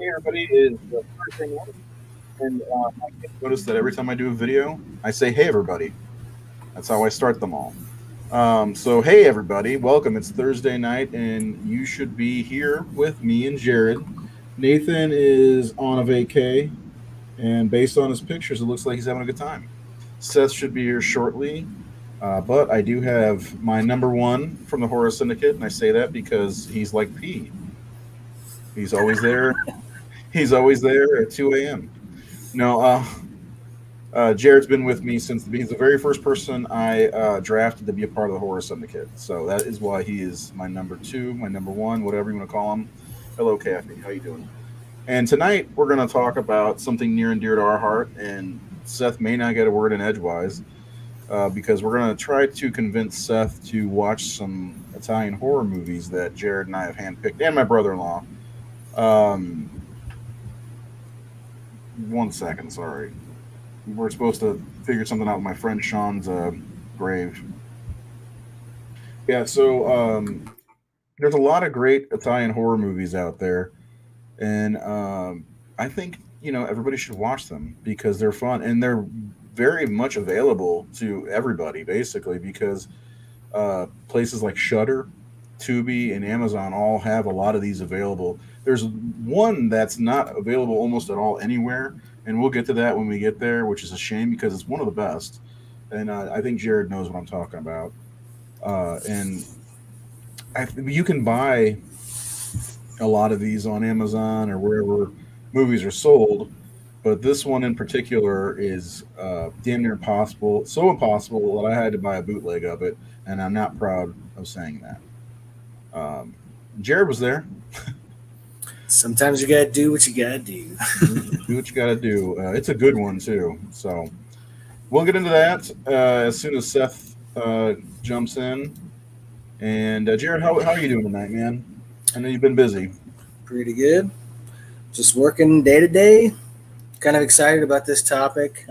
Hey everybody, is the Thursday night, and I noticed that every time I do a video, I say "Hey everybody." That's how I start them all. So hey everybody, welcome. It's Thursday night, and you should be here with me and Jared. Nathan is on a vacay, and based on his pictures, it looks like he's having a good time. Seth should be here shortly, but I do have my number one from the Horror Syndicate, and I say that because he's like P. He's always there. He's always there at 2 a.m. No, Jared's been with me since he's the very first person I drafted to be a part of the Horror Syndicate. So that is why he is my number two, my number one, whatever you want to call him. Hello, Kathy. How you doing? And tonight we're going to talk about something near and dear to our heart. And Seth may not get a word in edgewise because we're going to try to convince Seth to watch some Italian horror movies that Jared and I have handpicked, and my brother-in-law. Um, 1 second, sorry. We're supposed to figure something out with my friend Sean's grave. Yeah, so there's a lot of great Italian horror movies out there, and I think everybody should watch them because they're fun and they're very much available to everybody, basically, because places like Shudder, Tubi, and Amazon all have a lot of these available. There's one that's not available almost at all anywhere, and we'll get to that when we get there, which is a shame because it's one of the best. And I think Jared knows what I'm talking about. And you can buy a lot of these on Amazon or wherever movies are sold, but this one in particular is damn near impossible. So impossible that I had to buy a bootleg of it, and I'm not proud of saying that. Jared was there. Sometimes you gotta do what you gotta do. Do what you gotta do. It's a good one too. So we'll get into that as soon as Seth jumps in. And Jared, how are you doing tonight, man? I know you've been busy. Pretty good. Just working day to day. Kind of excited about this topic.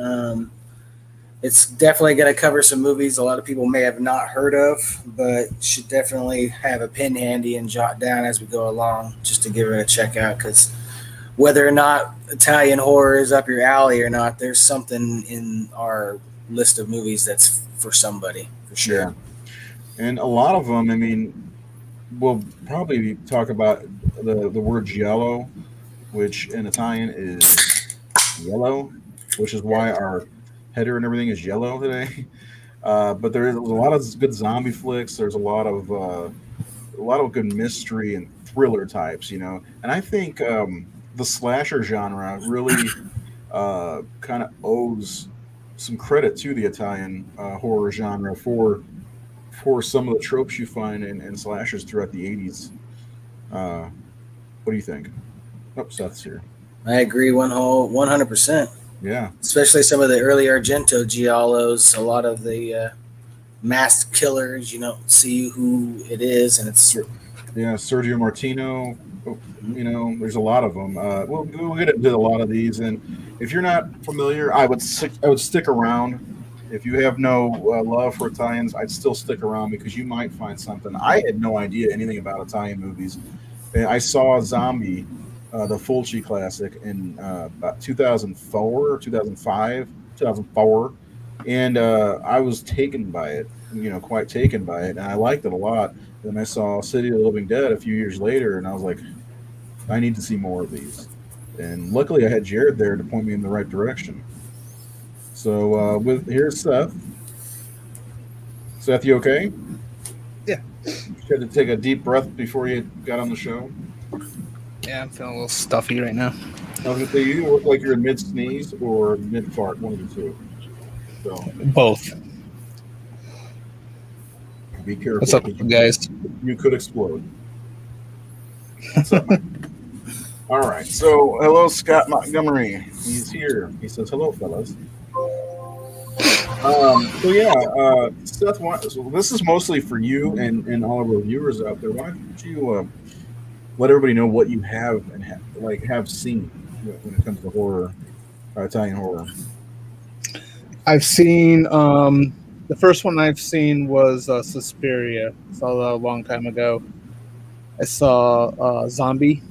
It's definitely going to cover some movies a lot of people may have not heard of, but should definitely have a pen handy and jot down as we go along just to give it a check out, because whether or not Italian horror is up your alley or not, there's something in our list of movies that's for somebody, for sure. Yeah. And a lot of them, I mean, we'll probably talk about the word giallo, which in Italian is yellow, which is why our header and everything is yellow today. But there's a lot of good zombie flicks. There's a lot of good mystery and thriller types, And I think the slasher genre really kind of owes some credit to the Italian horror genre for some of the tropes you find in slashers throughout the 80s. What do you think? Oh, Seth's here. I agree 100%. Yeah. Especially some of the early Argento giallos, a lot of the masked killers, you don't see who it is, and it's... Yeah, Sergio Martino, there's a lot of them. We'll get into a lot of these, and if you're not familiar, I would stick around. If you have no love for Italians, I'd still stick around because you might find something. I had no idea anything about Italian movies. I saw Zombie, the Fulci classic, in about 2004 or 2004, and I was taken by it, quite taken by it, and I liked it a lot. Then I saw City of the Living Dead a few years later, and I was like, I need to see more of these. And luckily I had Jared there to point me in the right direction. So here's Seth. Seth, you okay? Yeah. You had to take a deep breath before you got on the show? Yeah, I'm feeling a little stuffy right now. I was going to say, you look like you're in mid-sneeze or mid-fart, one of the two. So, both. Be careful. What's up, you guys? You could explode. What's up, man? All right. So, hello, Scott Montgomery. He's here. He says, hello, fellas. Seth, so this is mostly for you and all of our viewers out there. Why don't you let everybody know what you have and have seen when it comes to horror, Italian horror? I've seen the first one I've seen was Suspiria. I saw that a long time ago. I saw Zombie.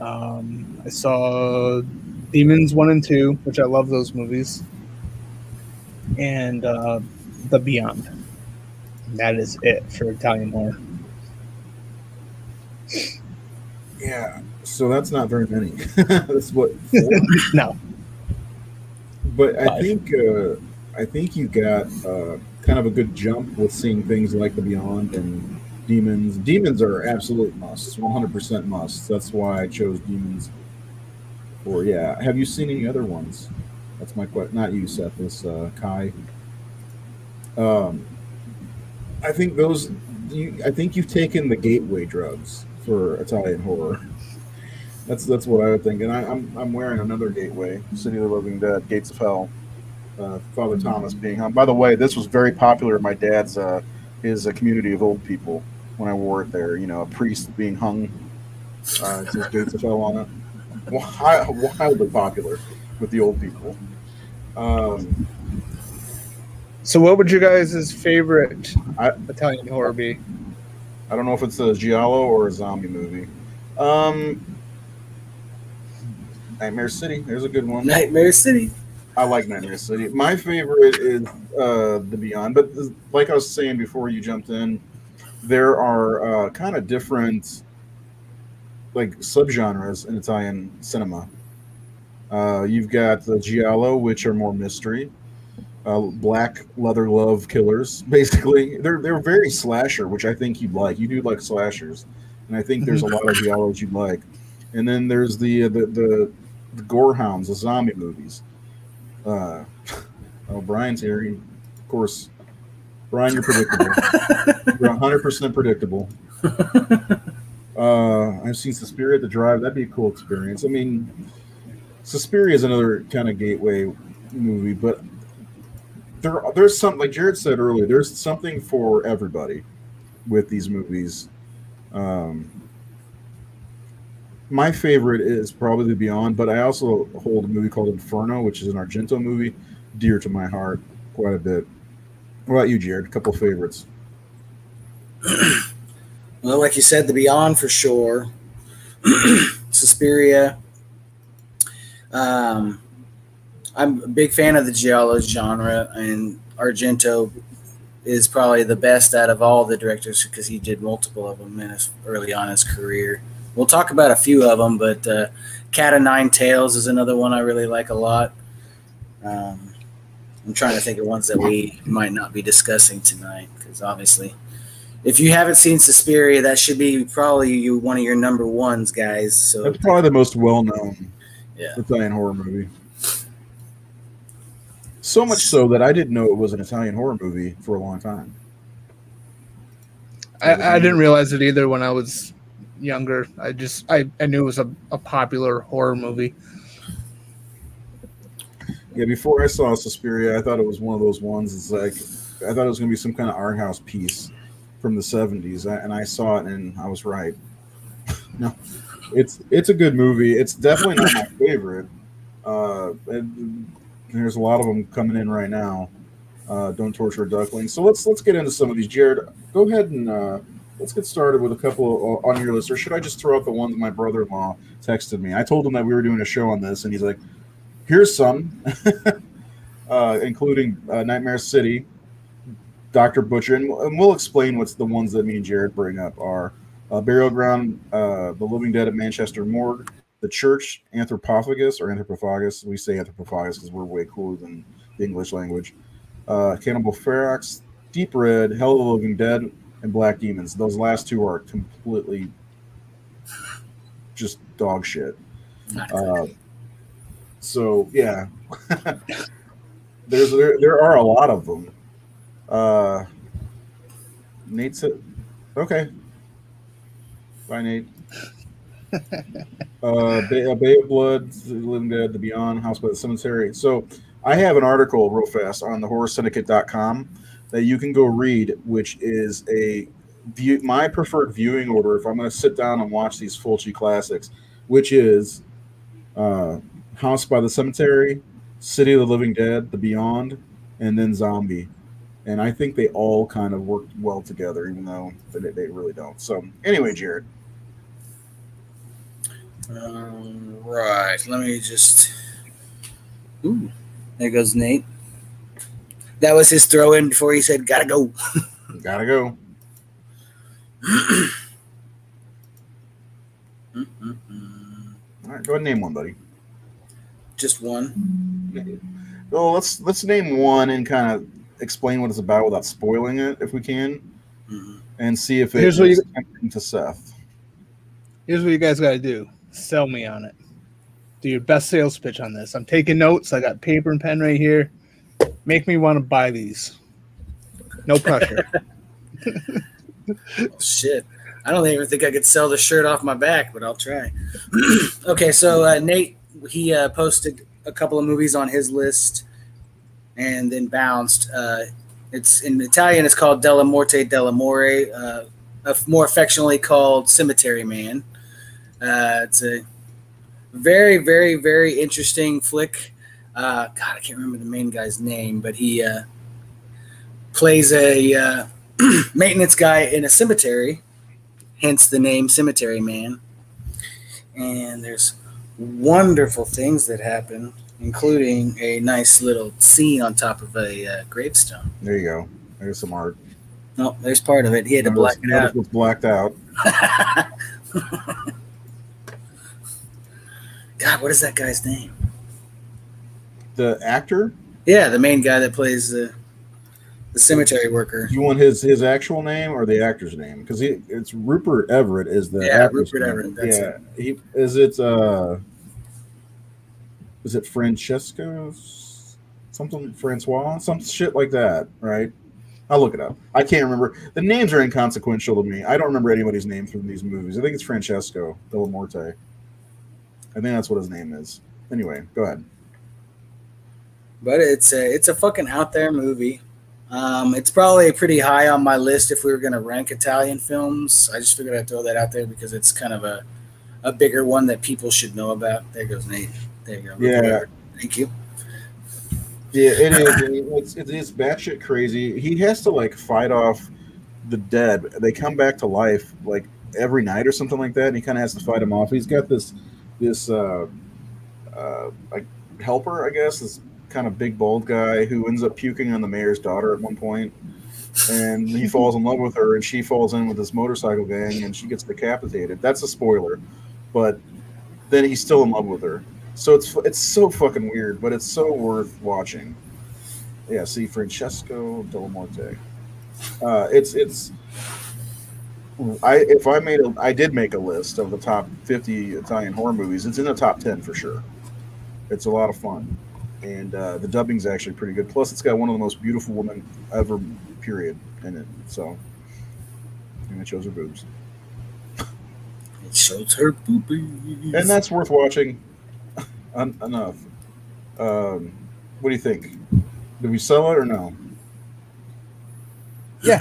I saw Demons 1 and 2, which I love those movies, and The Beyond. And that is it for Italian horror. Yeah, so that's not very many. That's what 4? No. But I 5. think you got kind of a good jump with seeing things like The Beyond and Demons. Demons are absolute musts, 100% musts. That's why I chose Demons. Or yeah, have you seen any other ones? That's my question. Not you, Seth. This Kai. I think those. I think you've taken the gateway drugs for Italian horror. That's what I would think. And I'm wearing another gateway, City of the Living Dead, Gates of Hell. Father Thomas being hung. By the way, this was very popular in my dad's his community of old people when I wore it there. You know, a priest being hung. It says Gates of Hell on it. Wildly popular with the old people. So, what would you guys' favorite Italian horror be? I don't know if it's a giallo or a zombie movie. Nightmare City. There's a good one. Nightmare City. I like Nightmare City. My favorite is The Beyond. But like I was saying before you jumped in, there are kind of different like subgenres in Italian cinema. You've got the giallo, which are more mystery. Black leather glove killers, basically. They're very slasher, which I think you'd like. You do like slashers, and I think there's a lot of giallos you'd like. And then there's the gore hounds, the zombie movies. Oh, Brian's here. Of course, Brian, you're predictable. You're 100% predictable. I've seen Suspiria at the Drive. That'd be a cool experience. I mean, Suspiria is another kind of gateway movie, but there's something, like Jared said earlier, there's something for everybody with these movies. My favorite is probably The Beyond, but I also hold a movie called Inferno, which is an Argento movie, dear to my heart quite a bit. What about you, Jared? A couple of favorites. Well, like you said, The Beyond for sure. Suspiria. I'm a big fan of the giallo genre, and Argento is probably the best out of all the directors because he did multiple of them early on in his career. We'll talk about a few of them, but Cat o' Nine Tails is another one I really like a lot. I'm trying to think of ones that we might not be discussing tonight because obviously, if you haven't seen Suspiria, that should be probably one of your number ones, guys. So that's probably the most well-known Italian horror movie. So much so that I didn't know it was an Italian horror movie for a long time. I didn't realize it either when I was younger. I knew it was a popular horror movie. Yeah, before I saw Suspiria, I thought it was one of those ones. It's like I thought it was going to be some kind of art house piece from the 70s, and I saw it and I was right. No, it's a good movie. It's definitely not my favorite. There's a lot of them coming in right now. Don't Torture a Duckling. So let's get into some of these. Jared, go ahead and let's get started with a couple on your list. Or should I just throw out the ones my brother-in-law texted me? I told him that we were doing a show on this, and he's like, here's some, including Nightmare City, Dr. Butcher, and we'll explain what's the ones that me and Jared bring up are Burial Ground, The Living Dead at Manchester Morgue, The Church, Anthropophagus. We say Anthropophagus because we're way cooler than the English language. Cannibal Ferox, Deep Red, Hell of the Living Dead, and Black Demons. Those last two are completely just dog shit. So yeah, there are a lot of them. Nate said, "Okay, bye, Nate." Bay of Blood, The Living Dead, The Beyond, House by the Cemetery. So I have an article real fast on thehorrorsyndicate.com that you can go read, which is my preferred viewing order if I'm going to sit down and watch these Fulci classics, which is House by the Cemetery, City of the Living Dead, The Beyond, and then Zombie. And I think they all kind of work well together, even though they really don't. So anyway, Jared. Right. Let me just. Ooh, there goes Nate. That was his throw in before he said, "Gotta go." Gotta go. All right, go ahead and name one, buddy. Just one. Well, let's name one and kind of explain what it's about without spoiling it, if we can, and see if it's tempting to Seth. Here's what you guys got to do: sell me on it. Do your best sales pitch on this. I'm taking notes. I got paper and pen right here. Make me want to buy these. No pressure. Oh, shit. I don't even think I could sell the shirt off my back, but I'll try. Okay, so Nate, he posted a couple of movies on his list and then bounced. It's in Italian, it's called Della Morte dell'Amore, more affectionately called Cemetery Man. It's a very, very, very interesting flick. God, I can't remember the main guy's name, but he plays a maintenance guy in a cemetery, hence the name Cemetery Man. And there's wonderful things that happen, including a nice little scene on top of a gravestone. There you go. There's some art. No, there's part of it. He had to black it out. It was blacked out. God, what is that guy's name? The actor? Yeah, the main guy that plays the cemetery worker. You want his actual name or the actor's name? Because it's Rupert Everett is the actor's Rupert name. Everett. That's it. Is it Francesco? Something Francois? Some shit like that, right? I'll look it up. I can't remember. The names are inconsequential to me. I don't remember anybody's name from these movies. I think it's Francesco Della Morte. I think that's what his name is. Anyway, go ahead. But it's a fucking out there movie. It's probably pretty high on my list if we were going to rank Italian films. I just figured I'd throw that out there because it's kind of a bigger one that people should know about. There goes Nate. There you go. Yeah. Thank you. Yeah, it is. It's batshit crazy. He has to like fight off the dead. They come back to life like every night or something like that, and he kind of has to fight them off. He's got this like helper, I guess, this kind of big bald guy who ends up puking on the mayor's daughter at one point, and he falls in love with her, and she falls in with this motorcycle gang, and she gets decapitated. That's a spoiler, but then he's still in love with her. So it's so fucking weird, but it's so worth watching. Yeah, see, Francesco Della Morte. I did make a list of the top 50 Italian horror movies. It's in the top 10 for sure. It's a lot of fun, and the dubbing's actually pretty good. Plus, it's got one of the most beautiful women ever, period, in it. So, and it shows her boobs. It shows her boobies, and that's worth watching. Enough. What do you think? Did we sell it or no? Yeah.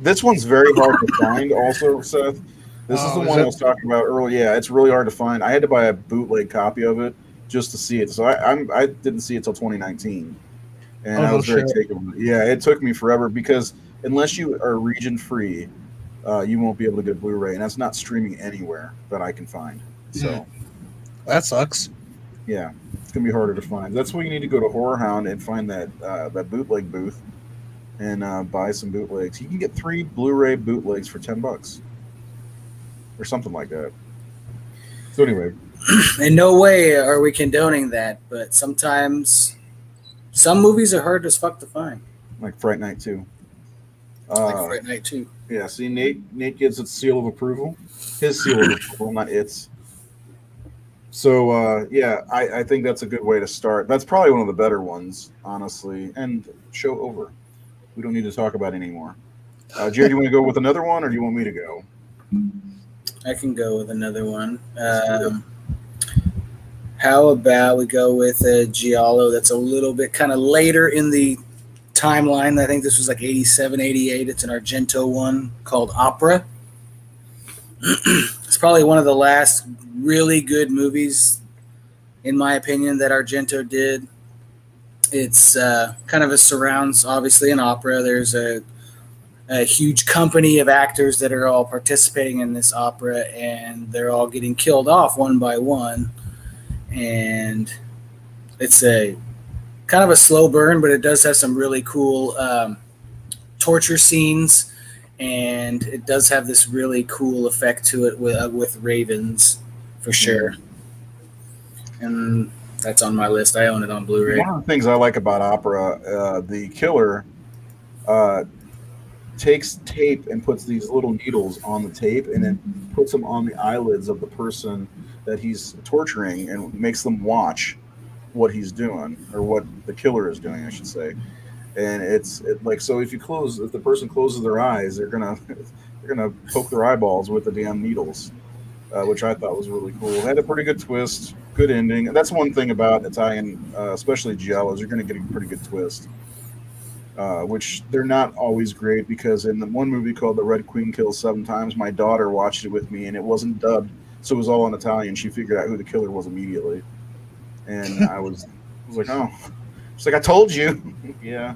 This one's very hard to find also, Seth. This is the one I was talking about earlier. Yeah, it's really hard to find. I had to buy a bootleg copy of it just to see it. So I didn't see it till 2019. And I was very taken. Yeah, it took me forever because unless you are region free, you won't be able to get a Blu-ray. And that's not streaming anywhere that I can find. So that sucks. Yeah, it's gonna be harder to find. That's why you need to go to Horror Hound and find that bootleg booth and buy some bootlegs. You can get 3 Blu-ray bootlegs for $10 or something like that. So anyway, in no way are we condoning that, but sometimes some movies are hard as fuck to find. Like Fright Night 2. Like Fright Night 2. Yeah, see, Nate gives its seal of approval. His seal of approval, not its. So, yeah, I think that's a good way to start. That's probably one of the better ones, honestly. And show over. We don't need to talk about it anymore. Jared, do you want to go with another one, or do you want me to go? I can go with another one. How about we go with a Giallo that's a little bit kind of later in the timeline. I think this was like 87, 88. It's an Argento one called Opera. It's probably one of the last really good movies, in my opinion, that Argento did. It's kind of a surrounds, obviously, an opera. There's a a huge company of actors that are all participating in this opera, and they're all getting killed off one by one. And it's a kind of a slow burn, but it does have some really cool torture scenes, and it does have this really cool effect to it with ravens, for sure. And that's on my list. I own it on Blu-ray. One of the things I like about opera, the killer takes tape and puts these little needles on the tape and then puts them on the eyelids of the person that he's torturing and makes them watch what he's doing, or what the killer is doing, I should say. And it's like, so if the person closes their eyes, they're gonna poke their eyeballs with the damn needles, which I thought was really cool. It had a pretty good twist, good ending. And that's one thing about Italian, especially giallos, you're gonna get a pretty good twist. Which they're not always great, because in the one movie called The Red Queen Kills 7 Times, my daughter watched it with me and it wasn't dubbed, so it was all in Italian. She figured out who the killer was immediately, and I was like, oh, she's like, I told you. Yeah,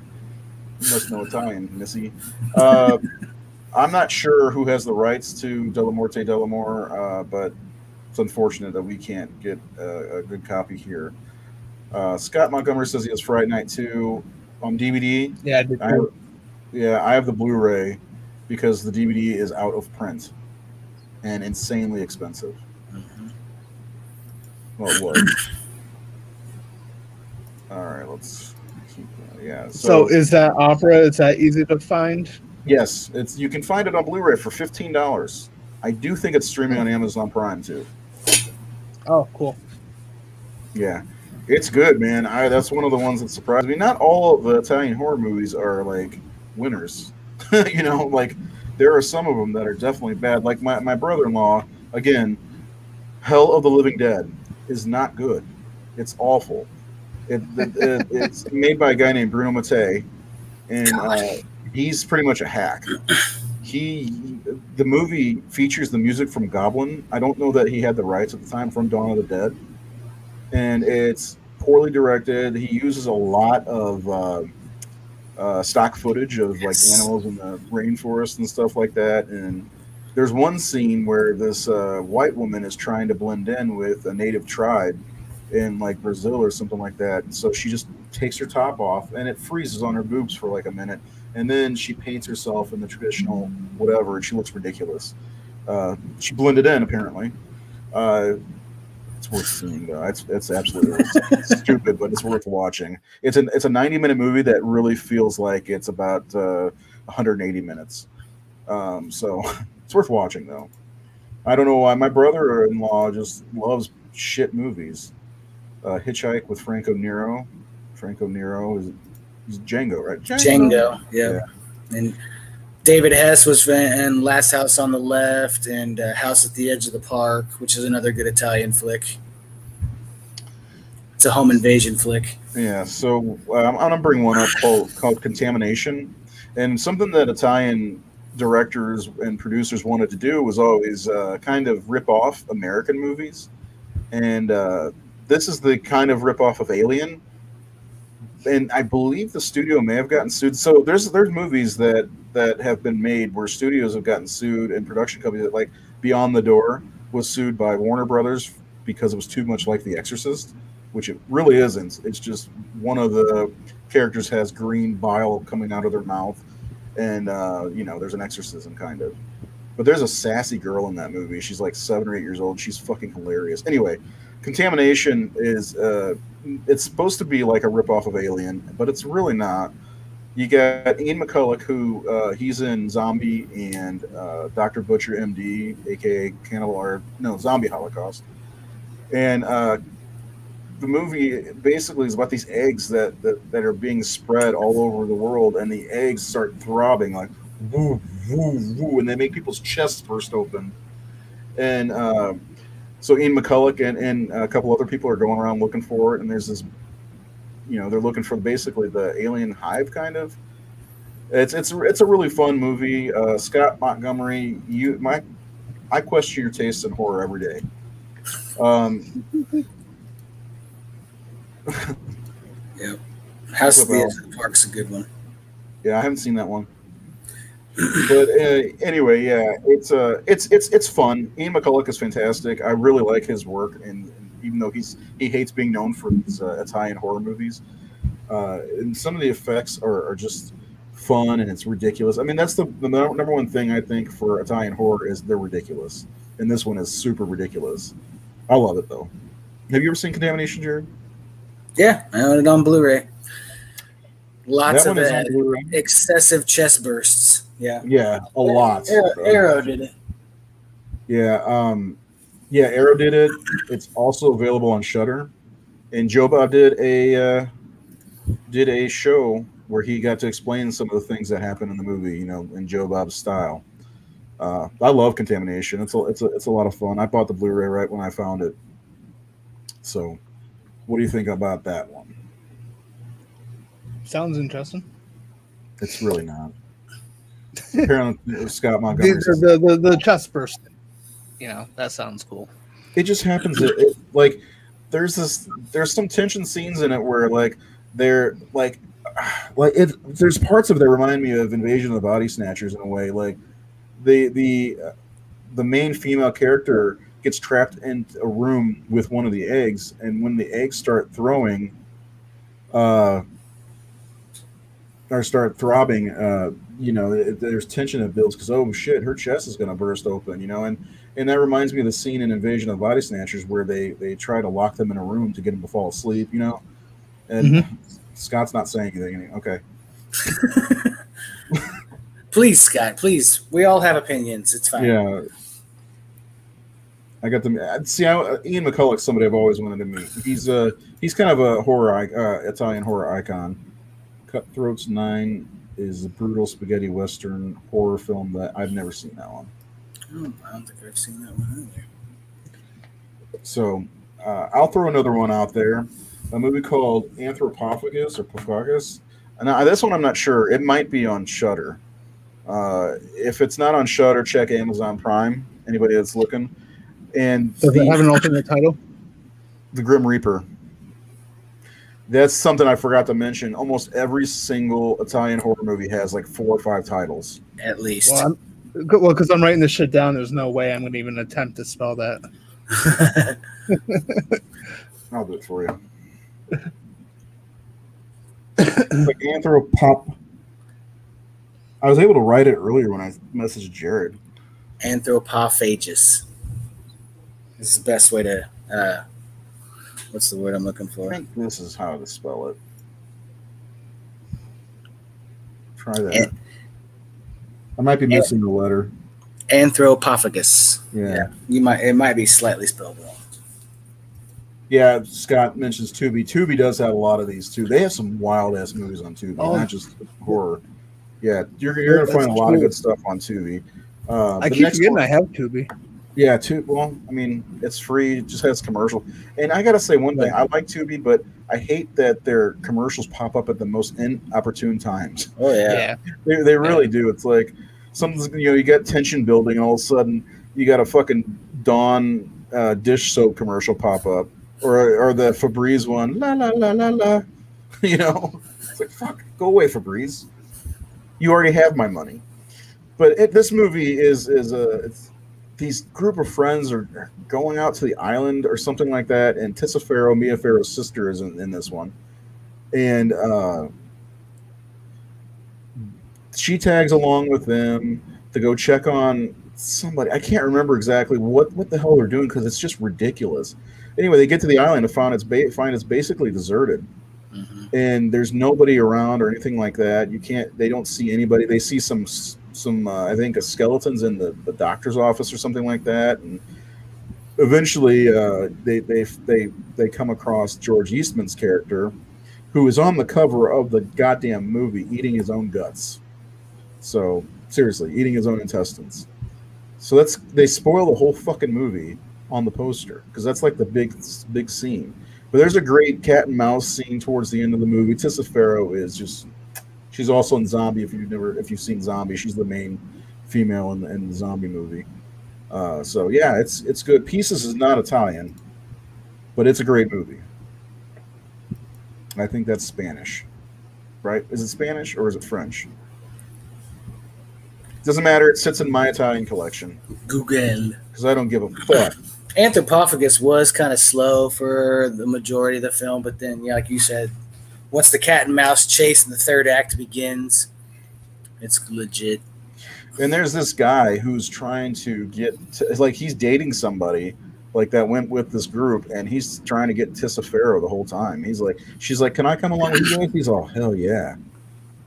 you must know Italian, missy. I'm not sure who has the rights to Della Morte Dellamore, but it's unfortunate that we can't get a good copy here. Scott Montgomery says he has Friday Night 2 on DVD. Yeah, I did too. I have the Blu-ray because the DVD is out of print and insanely expensive. Well, it was. All right, let's keep going. Yeah. So is that opera? Is that easy to find? Yes, you can find it on Blu-ray for $15. I do think it's streaming on Amazon Prime too. Oh, cool. Yeah. It's good, man. That's one of the ones that surprised me. Not all of the Italian horror movies are like winners. You know, like there are some of them that are definitely bad. Like my brother-in-law, again, Hell of the Living Dead is not good. It's awful. It's made by a guy named Bruno Mattei, and he's pretty much a hack. The movie features the music from Goblin. I don't know that he had the rights at the time, from Dawn of the Dead. And it's poorly directed. He uses a lot of stock footage of like animals in the rainforest and stuff like that. And there's one scene where this white woman is trying to blend in with a native tribe in like Brazil or something like that. And so she just takes her top off and it freezes on her boobs for like a minute. And then she paints herself in the traditional whatever, and she looks ridiculous. She blended in, apparently. It's worth seeing, though. It's absolutely stupid, but it's worth watching. It's a 90-minute movie that really feels like it's about 180 minutes. So it's worth watching, though. I don't know why my brother-in-law just loves shit movies. Hitchhike with Franco Nero. Franco Nero he's Django, right? Django, yeah. And David Hess was in Last House on the Left and House at the Edge of the Park, which is another good Italian flick. It's a home invasion flick. Yeah, so I'm going to bring one up called Contamination. And something that Italian directors and producers wanted to do was always kind of rip off American movies. And this is the kind of rip off of Alien. And I believe the studio may have gotten sued. So there's movies that have been made where studios have gotten sued, and production companies, that like Beyond the Door was sued by Warner Brothers because it was too much like The Exorcist, which it really isn't. It's just one of the characters has green bile coming out of their mouth, and there's an exorcism kind of. But there's a sassy girl in that movie. She's like 7 or 8 years old. She's fucking hilarious. Anyway, Contamination is it's supposed to be like a ripoff of Alien, but it's really not. You got Ian McCulloch, who he's in Zombie and Dr. Butcher, MD, aka Zombie Holocaust. And the movie basically is about these eggs that are being spread all over the world, and the eggs start throbbing like woo, woo, woo, and they make people's chests burst open. And so Ian McCulloch and a couple other people are going around looking for it, and there's this, they're looking for basically the alien hive kind of. It's a really fun movie. Scott Montgomery, I question your taste in horror every day. Yeah, House of the Edge of the Park's a good one. Yeah, I haven't seen that one. But anyway, yeah, it's fun. Ian McCulloch is fantastic. I really like his work, and even though he hates being known for these Italian horror movies, and some of the effects are just fun and it's ridiculous. I mean, that's the number one thing I think for Italian horror is they're ridiculous, and this one is super ridiculous. I love it though. Have you ever seen Contamination, Jared? Yeah, I own it on Blu-ray. Lots That of one is on Blu-ray. excessive chest bursts. Yeah. Yeah, a lot. Arrow did it. Yeah, yeah, Arrow did it. It's also available on Shudder, and Joe Bob did a show where he got to explain some of the things that happened in the movie, you know, in Joe Bob's style. I love Contamination. It's a lot of fun. I bought the Blu-ray right when I found it. So, what do you think about that one? Sounds interesting. It's really not. Apparently, Scott Montgomery. The chest burst. You know, that sounds cool. It just happens that like there's some tension scenes in it where like they're like there's parts of it that remind me of Invasion of the Body Snatchers in a way. Like the main female character gets trapped in a room with one of the eggs, and when the eggs start throwing, or start throbbing, you know, there's tension that builds because oh shit, her chest is going to burst open, you know, and that reminds me of the scene in Invasion of the Body Snatchers where they try to lock them in a room to get them to fall asleep, you know, and Scott's not saying anything. Okay. Please, Scott, please. We all have opinions. It's fine. Yeah. I got them. See, Ian McCulloch's somebody I've always wanted to meet. He's kind of a Italian horror icon. Cutthroats 9 is a brutal spaghetti western horror film that I've never seen that one. Oh, I don't think I've seen that one either. So I'll throw another one out there. A movie called Anthropophagus or Pophagus. And this one I'm not sure. It might be on Shudder. If it's not on Shudder, check Amazon Prime. Anybody that's looking. And does it have an alternate title? The Grim Reaper. That's something I forgot to mention. Almost every single Italian horror movie has like 4 or 5 titles. At least. Well, because I'm writing this shit down, there's no way I'm going to even attempt to spell that. I'll do it for you. Like Anthropop. I was able to write it earlier when I messaged Jared. Anthropophagus. This is the best way to. What's the word I'm looking for? I think this is how to spell it. Try that. I might be missing the letter. Anthropophagus. Yeah. It might be slightly spelled wrong. Yeah, Scott mentions Tubi. Tubi does have a lot of these too. They have some wild ass movies on Tubi, not just horror. Yeah, you're going to find a lot of good stuff on Tubi. I keep forgetting I have Tubi. Yeah, well, I mean, it's free. It just has commercial. And I got to say one thing. I like Tubi, but I hate that their commercials pop up at the most inopportune times. Oh, yeah. They really do. It's like something's, you got tension building, and all of a sudden you got a fucking Dawn dish soap commercial pop up. Or the Febreze one. La, la, la, la, la. You know? It's like, fuck, go away, Febreze. You already have my money. But this movie is these group of friends are going out to the island or something like that, and Tessa Farrow, Mia Farrow's sister, is in this one. And she tags along with them to go check on somebody. I can't remember exactly what the hell they're doing because it's just ridiculous. Anyway, they get to the island and find it's basically deserted. And there's nobody around or anything like that. They don't see anybody. They see some I think a skeletons in the doctor's office or something like that. And eventually they come across George Eastman's character, who is on the cover of the goddamn movie eating his own guts. So seriously, eating his own intestines. So they spoil the whole fucking movie on the poster because that's like the big scene. But there's a great cat and mouse scene towards the end of the movie. Tessa Farrow she's also in Zombie. If you've seen Zombie, she's the main female in the Zombie movie. So yeah, it's good. Pieces is not Italian, but it's a great movie. I think that's Spanish, right? Is it Spanish or is it French? Doesn't matter. It sits in my Italian collection Google. because I don't give a fuck. Anthropophagus was kind of slow for the majority of the film, but then, yeah, like you said, once the cat and mouse chase in the third act begins, it's legit. And there's this guy who's trying to it's like he's dating somebody like that went with this group, and he's trying to get Tissafero the whole time. She's like, "Can I come along with you guys?" He's all, "Hell yeah!"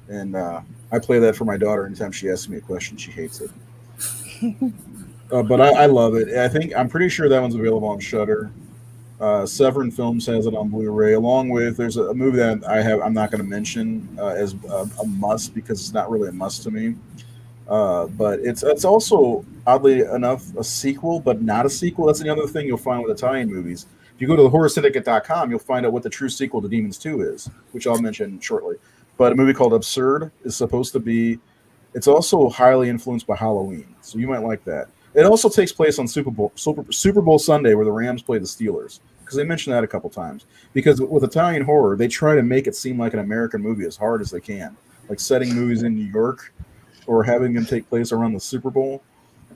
And I play that for my daughter anytime she asks me a question. She hates it, but I love it. I'm pretty sure that one's available on Shudder. Severin Films has it on Blu-ray, along with there's a movie that I'm not going to mention as a must because it's not really a must to me. But it's also oddly enough a sequel, but not a sequel. That's another thing you'll find with Italian movies. If you go to the horrorsyndicate.com, you'll find out what the true sequel to Demons 2 is, which I'll mention shortly. But a movie called Absurd is supposed to be. It's also highly influenced by Halloween, so you might like that. It also takes place on Super Bowl Sunday, where the Rams play the Steelers, because they mentioned that a couple times. Because with Italian horror, they try to make it seem like an American movie as hard as they can, like setting movies in New York or having them take place around the Super Bowl.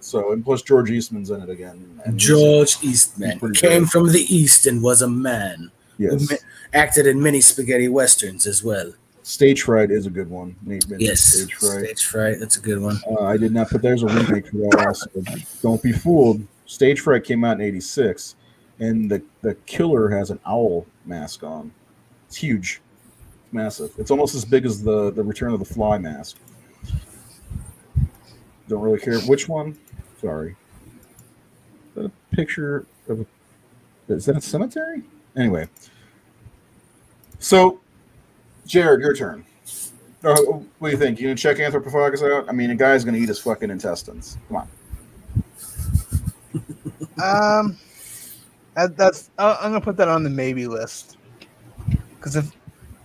So, and plus George Eastman's in it again. And George Eastman came from the East and was a man. Yes. Acted in many spaghetti westerns as well. Stage Fright is a good one. Yes, Stage Fright. That's a good one. I did not put there's a remake for that also. Don't be fooled. Stage Fright came out in '86, and the killer has an owl mask on. It's huge. It's massive. It's almost as big as the Return of the Fly mask. Don't really care which one. Sorry. Is that a picture of is that a cemetery? Anyway. So, Jared, your turn. What do you think? You gonna check Anthropophagus out? I mean, a guy's gonna eat his fucking intestines. Come on. I'm gonna put that on the maybe list. Because if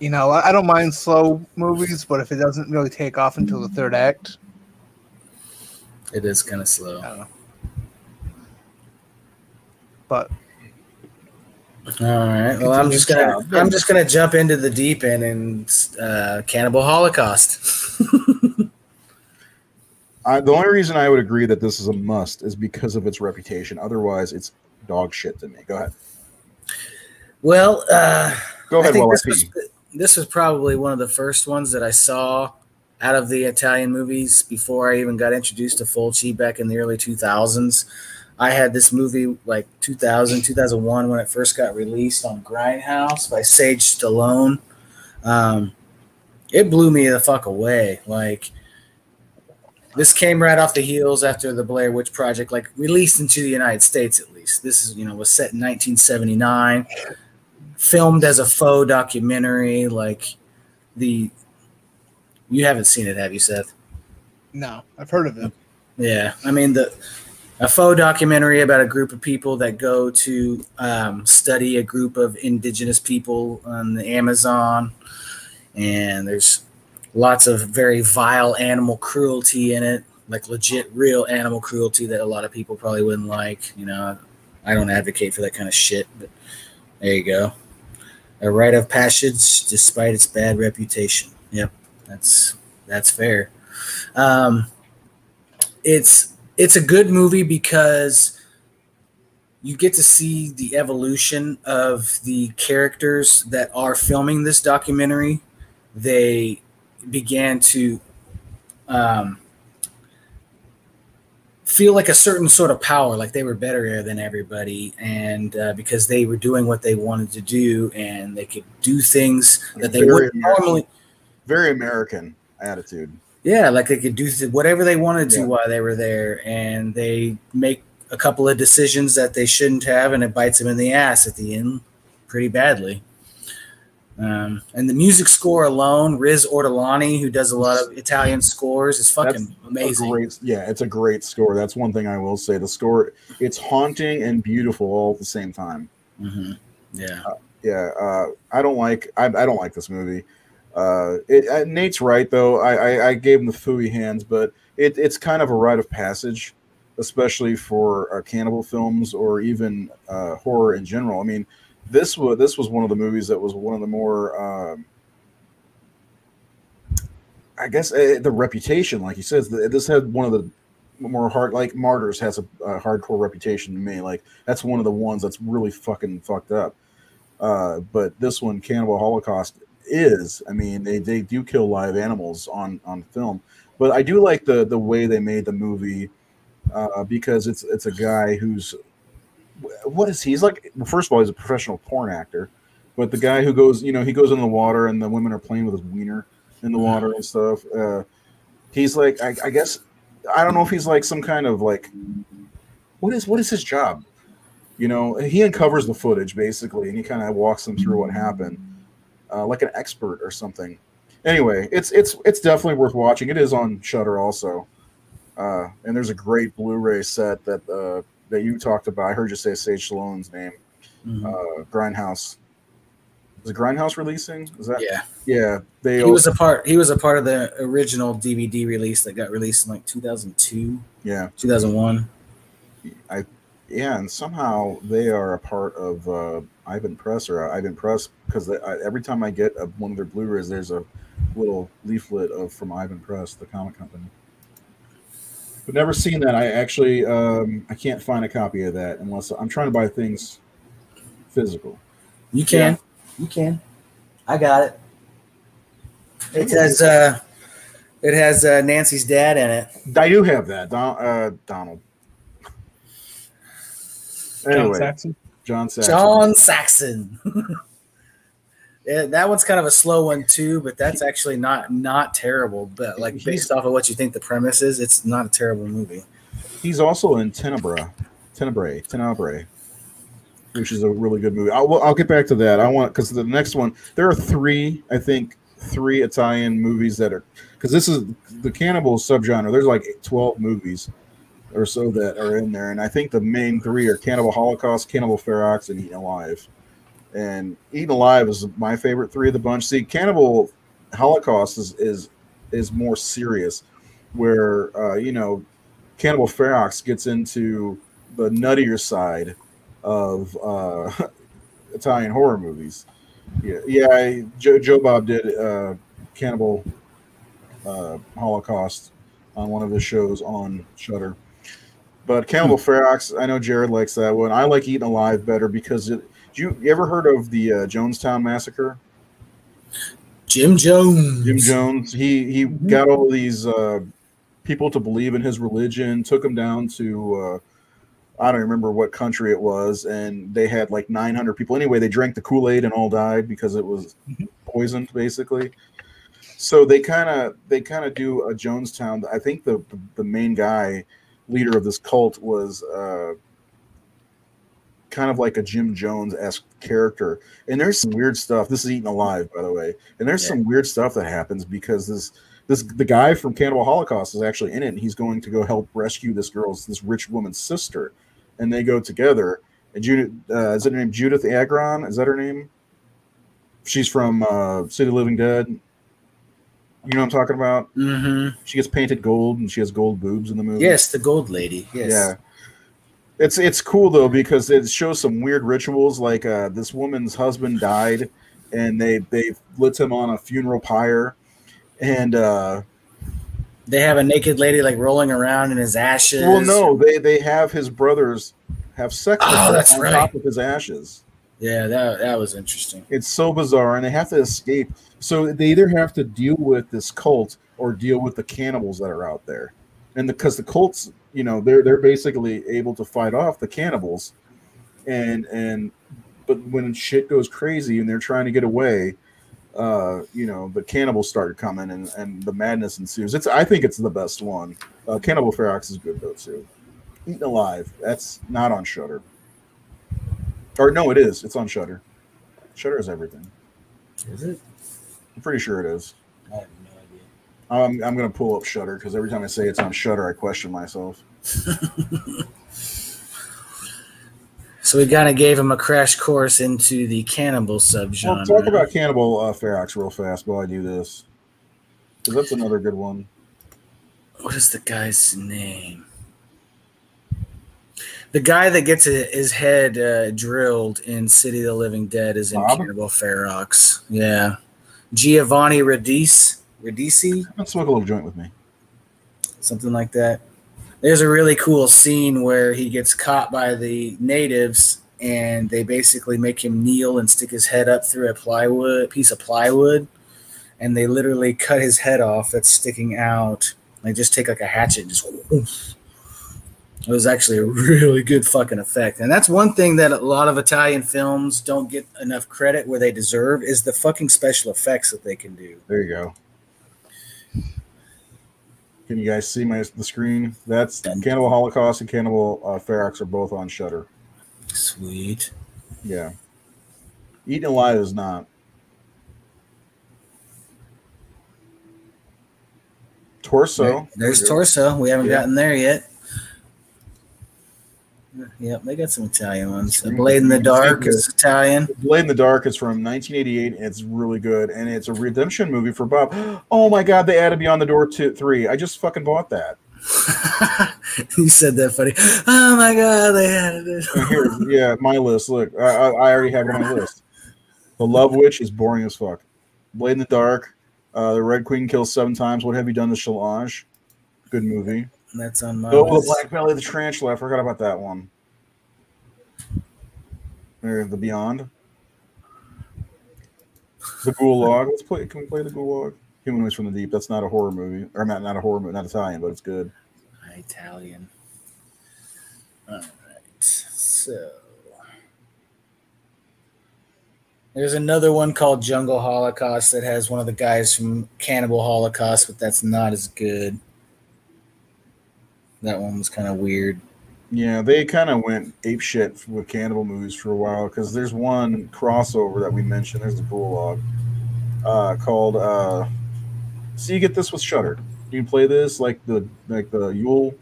I don't mind slow movies, but if it doesn't really take off until the third act, it is kind of slow. I don't know. But all right. Well, I'm just gonna jump into the deep end and Cannibal Holocaust. The only reason I would agree that this is a must is because of its reputation. Otherwise, it's dog shit to me. Go ahead. Well, go ahead. This was probably one of the first ones that I saw out of the Italian movies before I even got introduced to Fulci back in the early 2000s. I had this movie like 2001 when it first got released on Grindhouse by Sage Stallone. It blew me the fuck away. Like, this came right off the heels after the Blair Witch Project, like released into the United States at least. This is, was set in 1979, filmed as a faux documentary. Like you haven't seen it, have you, Seth? No, I've heard of it. Yeah, I mean a faux documentary about a group of people that go to study a group of indigenous people on the Amazon, and there's lots of very vile animal cruelty in it, like legit real animal cruelty that a lot of people probably wouldn't like. I don't advocate for that kind of shit, but there you go. A rite of passage despite its bad reputation. Yep, that's fair. It's a good movie because you get to see the evolution of the characters that are filming this documentary. They began to feel like a certain sort of power, like they were better than everybody, and because they were doing what they wanted to do, and they could do things that they wouldn't normally. Very American attitude. Yeah, like they could do whatever they wanted to while they were there, and they make a couple of decisions that they shouldn't have, and it bites them in the ass at the end pretty badly. And the music score alone, Riz Ortolani, who does a lot of Italian scores, is fucking amazing. It's a great score. That's one thing I will say. The score, it's haunting and beautiful all at the same time. Mm-hmm. Yeah. I don't like this movie. Nate's right though. I gave him the phooey hands, but it's kind of a rite of passage, especially for cannibal films or even horror in general. I mean, this was one of the movies that was one of the more I guess the reputation, like he says, this had one of the more hard, like Martyrs has a hardcore reputation to me. Like that's one of the ones that's really fucking fucked up. But this one, Cannibal Holocaust, is. I mean, they do kill live animals on film, but I do like the way they made the movie because it's a guy who's what is he? He's like, first of all, he's a professional porn actor, but the guy who goes, he goes in the water and the women are playing with his wiener in the water and stuff. He's like, I guess, I don't know if he's like some kind of like, what is his job? He uncovers the footage basically, and he kind of walks them through what happened, like an expert or something. Anyway, it's definitely worth watching. It is on Shudder also, and there's a great Blu-ray set that you talked about. I heard you say Sage Stallone's name. Grindhouse. Is it Grindhouse releasing? Is that? Yeah. He was a part of the original DVD release that got released in like 2002. Yeah. 2001. And somehow they are a part of Ivan Press because every time I get one of their Blu-rays, there's a little leaflet from Ivan Press, the comic company. But never seen that. I actually I can't find a copy of that unless I'm trying to buy things physical. You can. You can. I got it. It has Nancy's dad in it. I do have that. Donald. Anyway, John Saxon. Yeah, that one's kind of a slow one too, but that's actually not terrible. But like based off of what you think the premise is, it's not a terrible movie. He's also in Tenebrae, which is a really good movie. I'll get back to that. Because the next one, there are three Italian movies that are, because this is the cannibal subgenre. There's like 12 movies or so that are in there, and I think the main three are Cannibal Holocaust, Cannibal Ferox, and Eaten Alive. And Eaten Alive is my favorite three of the bunch. See, Cannibal Holocaust is more serious, where Cannibal Ferox gets into the nuttier side of Italian horror movies. Joe Bob did Cannibal Holocaust on one of his shows on Shudder. But Cannibal Ferox, I know Jared likes that one. I like Eaten Alive better because you ever heard of the Jonestown Massacre? Jim Jones. He got all these people to believe in his religion, took them down to I don't remember what country it was, and they had like 900 people. Anyway, they drank the Kool-Aid and all died because it was poisoned, basically. So they kind of do a Jonestown. I think the main guy, leader of this cult, was kind of like a Jim Jones-esque character. And there's some weird stuff. This is Eaten Alive, by the way. And there's some weird stuff that happens because the guy from Cannibal Holocaust is actually in it, and he's going to go help rescue this rich woman's sister. And they go together. And is it her name Judith Agron? Is that her name? She's from City of the Living Dead. You know what I'm talking about? Mm-hmm. She gets painted gold, and she has gold boobs in the movie. Yes, the gold lady. Yes. Yeah. It's cool though because it shows some weird rituals. Like this woman's husband died, and they lit him on a funeral pyre, and they have a naked lady like rolling around in his ashes. Well, no, they have his brothers have sex with her on top of his ashes. Yeah, that was interesting. It's so bizarre, and they have to escape. So they either have to deal with this cult or deal with the cannibals that are out there, and because the cults, they're basically able to fight off the cannibals, but when shit goes crazy and they're trying to get away, the cannibals start coming and the madness ensues. I think it's the best one. Cannibal Ferox is good though too. Eaten Alive, that's not on Shudder. Or no, it is. It's on Shudder. Shudder is everything. Is it? I'm pretty sure it is. I have no idea. I'm going to pull up Shudder because every time I say it's on Shudder, I question myself. So we kind of gave him a crash course into the cannibal subgenre. Well, talk about Cannibal Ferox real fast while I do this, because that's another good one. What is the guy's name? The guy that gets his head drilled in City of the Living Dead is in Cannibal Ferox. Yeah. Giovanni Ribisi. Radici, Let's smoke a little joint with me. something like that. There's a really cool scene where he gets caught by the natives, and they basically make him kneel and stick his head up through a piece of plywood, and they literally cut his head off that's sticking out. They just take like a hatchet and just. Whoosh. It was actually a really good fucking effect. And that's one thing that a lot of Italian films don't get enough credit where they deserve is the fucking special effects that they can do. There you go. Can you guys see the screen? That's Cannibal Holocaust and Cannibal Ferox are both on Shudder. Sweet. Yeah. Eaten Alive is not. Torso. There's Torso. We haven't gotten there yet. Yep, they got some Italian ones. Blade in the Dark is Italian. Blade in the Dark is from 1988. And it's really good, and it's a redemption movie for Bob. Oh my God, they added Beyond the Door 3. I just fucking bought that. You said that funny. Oh my God, they added it. Here, yeah, my list. Look, I already have it on my list. The Love Witch is boring as fuck. Blade in the Dark. The Red Queen kills 7 times. What have you done to Solange? Good movie. That's on my list. list. Black Belly the Tarantula. I forgot about that one. There's the Beyond. The Gulag. Can we play the Gulag? Humanoids from the Deep. That's not a horror movie. Or not a horror movie, not Italian, but it's good. Italian. All right. So there's another one called Jungle Holocaust that has one of the guys from Cannibal Holocaust, but that's not as good. That one was kind of weird. Yeah, they kind of went apeshit with cannibal movies for a while because there's one crossover that we mentioned. There's the Gulag called. So you get this with Shudder. You can play this like the Yule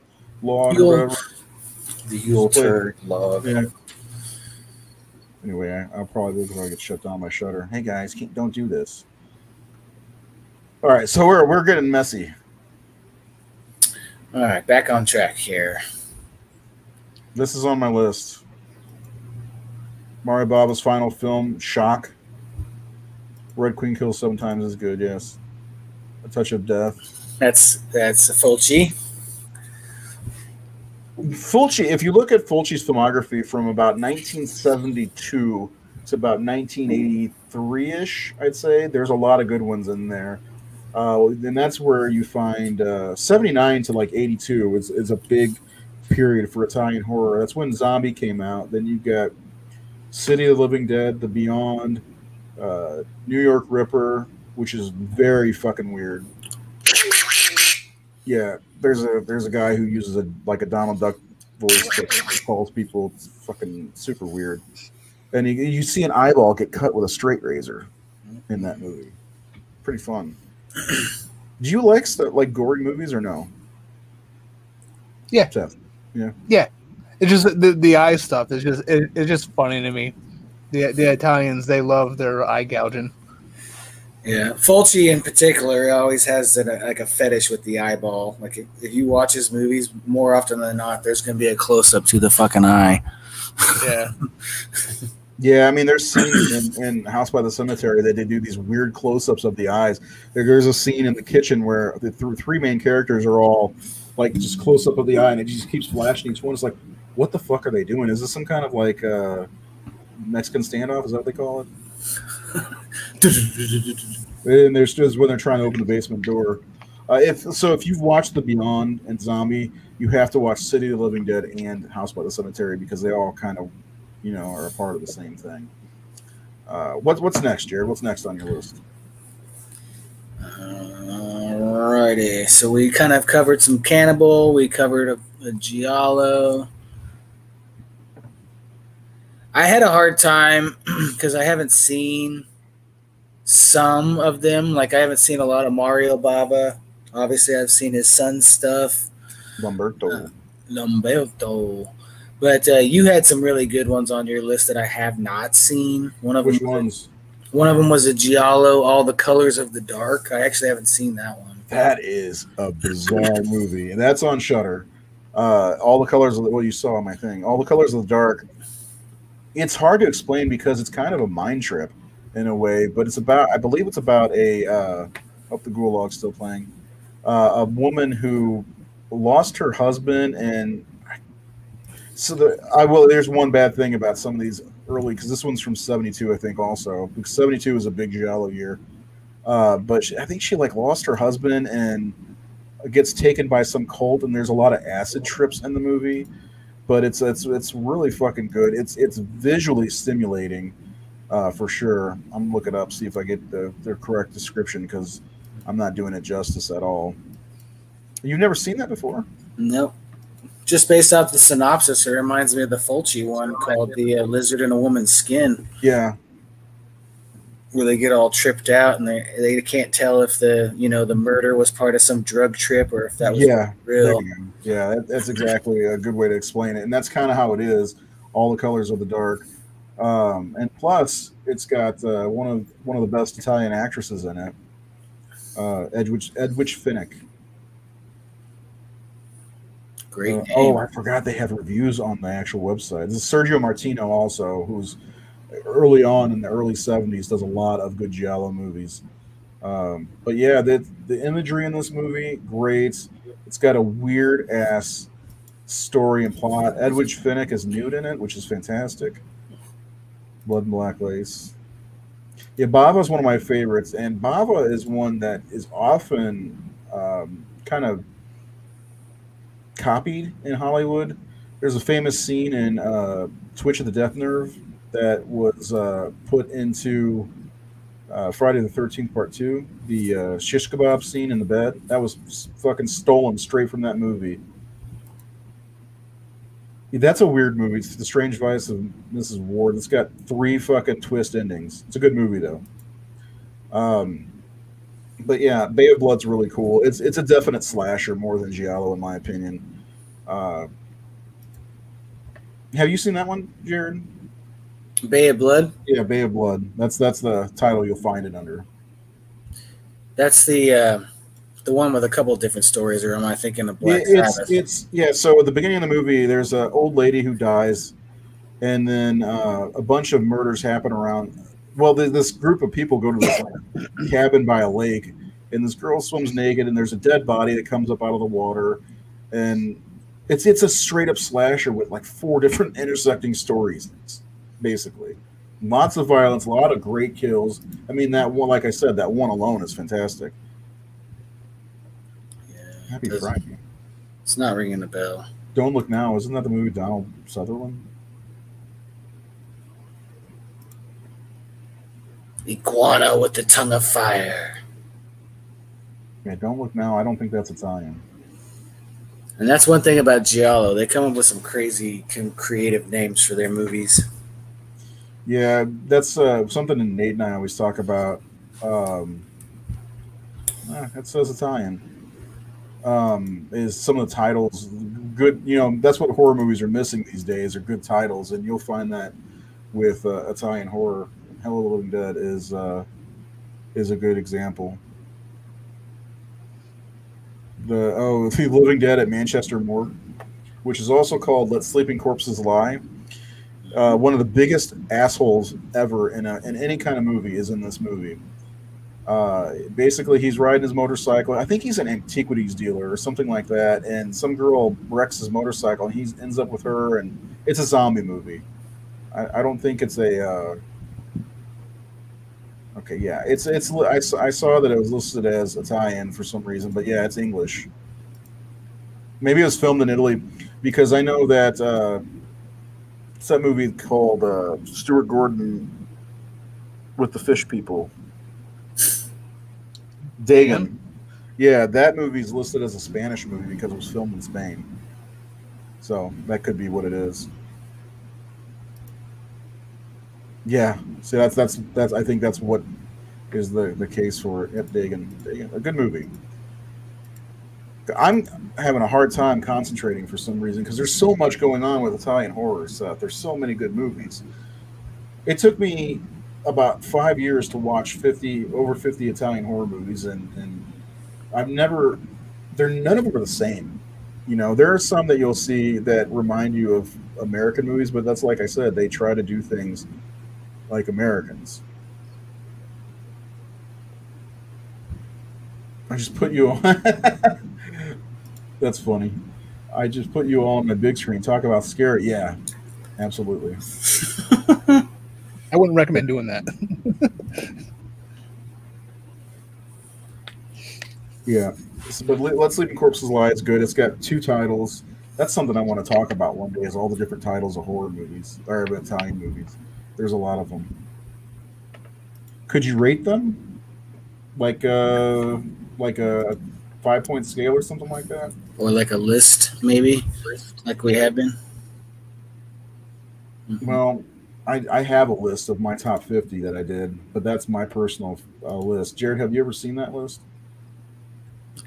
log or whatever. The Yule turd log. Yeah. Anyway, I'll probably look if I get shut down by Shudder. Hey guys, don't do this. All right, so we're getting messy. All right, back on track here. This is on my list. Mario Bava's final film, Shock. Red Queen kills 7 times is good, yes. A Touch of Death. That's Fulci. Fulci, if you look at Fulci's filmography from about 1972 to about 1983-ish, I'd say, there's a lot of good ones in there. And that's where you find 79 to like 82 is a big period for Italian horror. That's when Zombie came out. Then you got City of the Living Dead, The Beyond, New York Ripper, which is very fucking weird. Yeah, there's a guy who uses a Donald Duck voice that calls people. It's fucking super weird. And you see an eyeball get cut with a straight razor in that movie. Pretty fun. Do you like gory movies or no? Yeah. Seth? Yeah. Yeah. It's just the eye stuff. It's just funny to me. The Italians, they love their eye gouging. Yeah, Fulci in particular always has a fetish with the eyeball. Like if you watch his movies, more often than not, there's going to be a close up to the fucking eye. Yeah. Yeah, I mean, there's scenes in House by the Cemetery that they do these weird close-ups of the eyes. There's a scene in the kitchen where the three main characters are all like just close-up of the eye, and it just keeps flashing each one. It's like, what the fuck are they doing? Is this some kind of like Mexican standoff? Is that what they call it? And there's just when they're trying to open the basement door. If you've watched The Beyond and Zombie, you have to watch City of the Living Dead and House by the Cemetery because they all kind of, are a part of the same thing. What's next, Jared? What's next on your list? Alrighty, so we kind of covered some Cannibal. We covered a Giallo. I had a hard time because I haven't seen some of them. Like I haven't seen a lot of Mario Bava. Obviously, I've seen his son's stuff. Lamberto. But you had some really good ones on your list that I have not seen. Which ones? One of them was a Giallo, All the Colors of the Dark. I actually haven't seen that one. That is a bizarre movie, and that's on Shudder. All the Colors of you saw on my thing. All the Colors of the Dark. It's hard to explain because it's kind of a mind trip in a way, but I believe it's about a Hope the Gulag's still playing. A woman who lost her husband, and there's one bad thing about some of these early, because this one's from '72, I think, also, because '72 was a big giallo year. But I think she like lost her husband and gets taken by some cult, and there's a lot of acid trips in the movie. But it's really fucking good. It's visually stimulating, for sure. I'm gonna look it up, see if I get the correct description, because I'm not doing it justice at all. You've never seen that before? Nope. Just based off the synopsis, it reminds me of the Fulci one called The Lizard in a Woman's Skin. Yeah. Where they get all tripped out and they can't tell if the murder was part of some drug trip or if that was real. Yeah, that's exactly a good way to explain it, and that's kind of how it is. All the colors of the dark, and plus it's got one of the best Italian actresses in it, Edwidge Finnick. Great name. Oh, I forgot they have reviews on the actual website. This is Sergio Martino, also, who's early on in the early '70s does a lot of good giallo movies. But yeah, the imagery in this movie, great. It's got a weird ass story and plot. Edwidge Finnick is nude in it, which is fantastic. Blood and Black Lace. Yeah, Bava is one of my favorites, and Bava is one that is often kind of copied in Hollywood. There's a famous scene in Twitch of the Death Nerve that was put into Friday the 13th Part 2, the shish kebab scene in the bed. That was fucking stolen straight from that movie. Yeah, that's a weird movie. It's The Strange Vice of Mrs. Ward. It's got 3 fucking twist endings. It's a good movie, though. But yeah, Bay of Blood's really cool. It's a definite slasher more than giallo, in my opinion. Have you seen that one, Jared? Bay of Blood? Yeah, Bay of Blood. That's the title you'll find it under. That's the one with a couple of different stories, or am I thinking of Black Sabbath? So at the beginning of the movie, there's an old lady who dies, and then a bunch of murders happen around. Well, this group of people go to this cabin by a lake, and this girl swims naked, and there's a dead body that comes up out of the water, and it's a straight up slasher with like 4 different intersecting stories, basically. Lots of violence, a lot of great kills. I mean, that one, like I said, that one alone is fantastic. Yeah, Happy Friday. It's not ringing a bell. Don't Look Now. Isn't that the movie Donald Sutherland? Iguana with the Tongue of Fire. Yeah, Don't Look Now. I don't think that's Italian. And that's one thing about giallo. They come up with some crazy, creative names for their movies. Yeah, that's something that Nate and I always talk about. It says Italian. Is some of the titles good? That's what horror movies are missing these days, are good titles, and you'll find that with Italian horror. Hell of the Living Dead is a good example. The Living Dead at Manchester Morgue, which is also called Let Sleeping Corpses Lie. One of the biggest assholes ever in any kind of movie is in this movie. Basically, he's riding his motorcycle. I think he's an antiquities dealer or something like that, and some girl wrecks his motorcycle, and he ends up with her, and it's a zombie movie. I don't think it's a... Okay, yeah, I saw that it was listed as Italian for some reason, but yeah, it's English. Maybe it was filmed in Italy, because I know that it's that movie called Stuart Gordon with the fish people. Dagon. Yeah, that movie's listed as a Spanish movie because it was filmed in Spain. So that could be what it is. Yeah, see, that's I think that's what is the case for it. Yep, Dagon, a good movie. I'm having a hard time concentrating for some reason because there's so much going on with Italian horror stuff. There's so many good movies. It took me about 5 years to watch over 50 Italian horror movies, and I've never. None of them are the same. There are some that you'll see that remind you of American movies, but that's like I said, they try to do things like Americans. I just put you on. That's funny. I just put you all on my big screen. Talk about scary. Yeah, absolutely. I wouldn't recommend doing that. Yeah. But Let's Sleep in Corpses Lie is good. It's got 2 titles. That's something I want to talk about one day, is all the different titles of horror movies, or of Italian movies. There's a lot of them. Could you rate them? Like a 5-point scale or something like that? Or like a list, maybe, like we have been. Well, I have a list of my top 50 that I did, but that's my personal list. Jared, have you ever seen that list?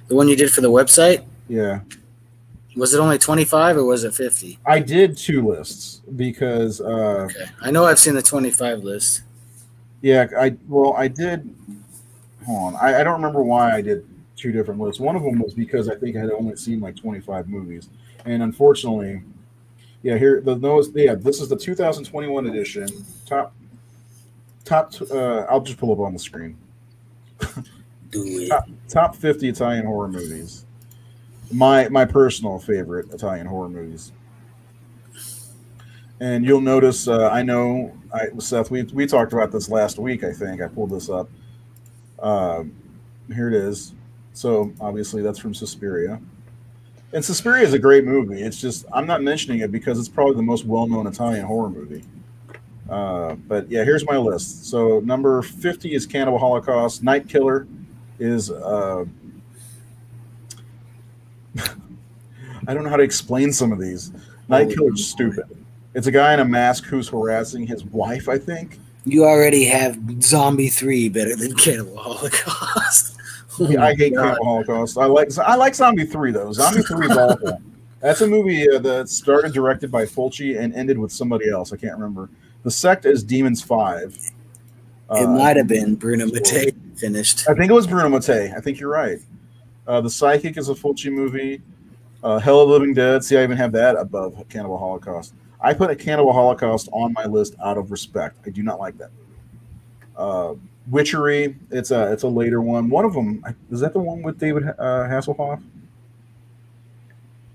The one you did for the website? Yeah. Was it only 25 or was it 50? I did 2 lists because Okay. I know I've seen the 25 list. yeah, I did. Hold on, I don't remember why I did 2 different lists. One of them was because I think I had only seen like 25 movies, and unfortunately, yeah, this is the 2021 edition. Top. I'll just pull up on the screen. Do it. Top 50 Italian horror movies. My personal favorite Italian horror movies. And you'll notice, Seth, we talked about this last week. I think I pulled this up. Here it is. So obviously that's from Suspiria, and Suspiria is a great movie. It's just I'm not mentioning it because it's probably the most well-known Italian horror movie. But yeah, here's my list. So number 50 is Cannibal Holocaust. Night Killer is I don't know how to explain some of these. Night Killer's stupid. It's a guy in a mask who's harassing his wife, I think. You already have Zombie 3 better than Cannibal Holocaust. Yeah, I hate Cannibal Holocaust. I like Zombie 3 though. Zombie 3 is awful. That's a movie that started directed by Fulci and ended with somebody else. I can't remember. The Sect is Demons 5. It might have been Bruno Mattei finished. I think it was Bruno Mattei. I think you're right. The Psychic is a Fulci movie. Hell of the Living Dead. See, I even have that above Cannibal Holocaust. I put a Cannibal Holocaust on my list out of respect. I do not like that movie. Witchery, it's a later one. One of them, is that the one with David Hasselhoff?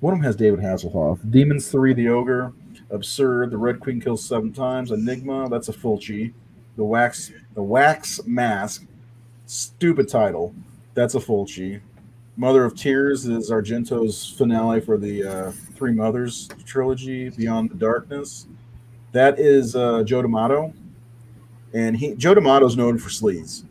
One of them has David Hasselhoff. Demons 3, The Ogre. Absurd, The Red Queen Kills 7 Times. Enigma, that's a Fulci. The Wax Mask, stupid title. That's a Fulci. Mother of Tears is Argento's finale for the Three Mothers trilogy, Beyond the Darkness. That is Joe D'Amato. And Joe D'Amato's known for sleaze.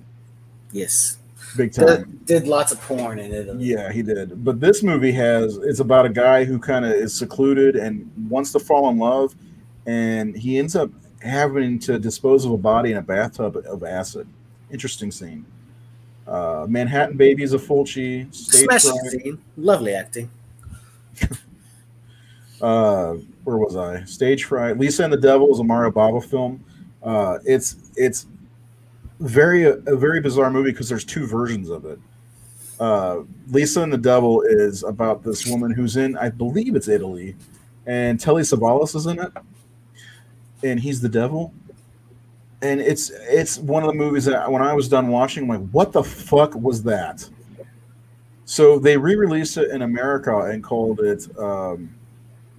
Yes. Big time. Did lots of porn in it. Yeah, he did. But this movie it's about a guy who kind of is secluded and wants to fall in love, and he ends up having to dispose of a body in a bathtub of acid. Interesting scene. Manhattan Baby is a Fulci. Smashing scene. Lovely acting. Where was I? Stage Fright. Lisa and the Devil is a Mario Bava film. It's a very bizarre movie because there's 2 versions of it. Lisa and the Devil is about this woman who's in, I believe it's Italy, and Telly Savalas is in it, and he's the devil. And it's one of the movies that when I was done watching, I'm like, what the fuck was that? So they re-released it in America and called it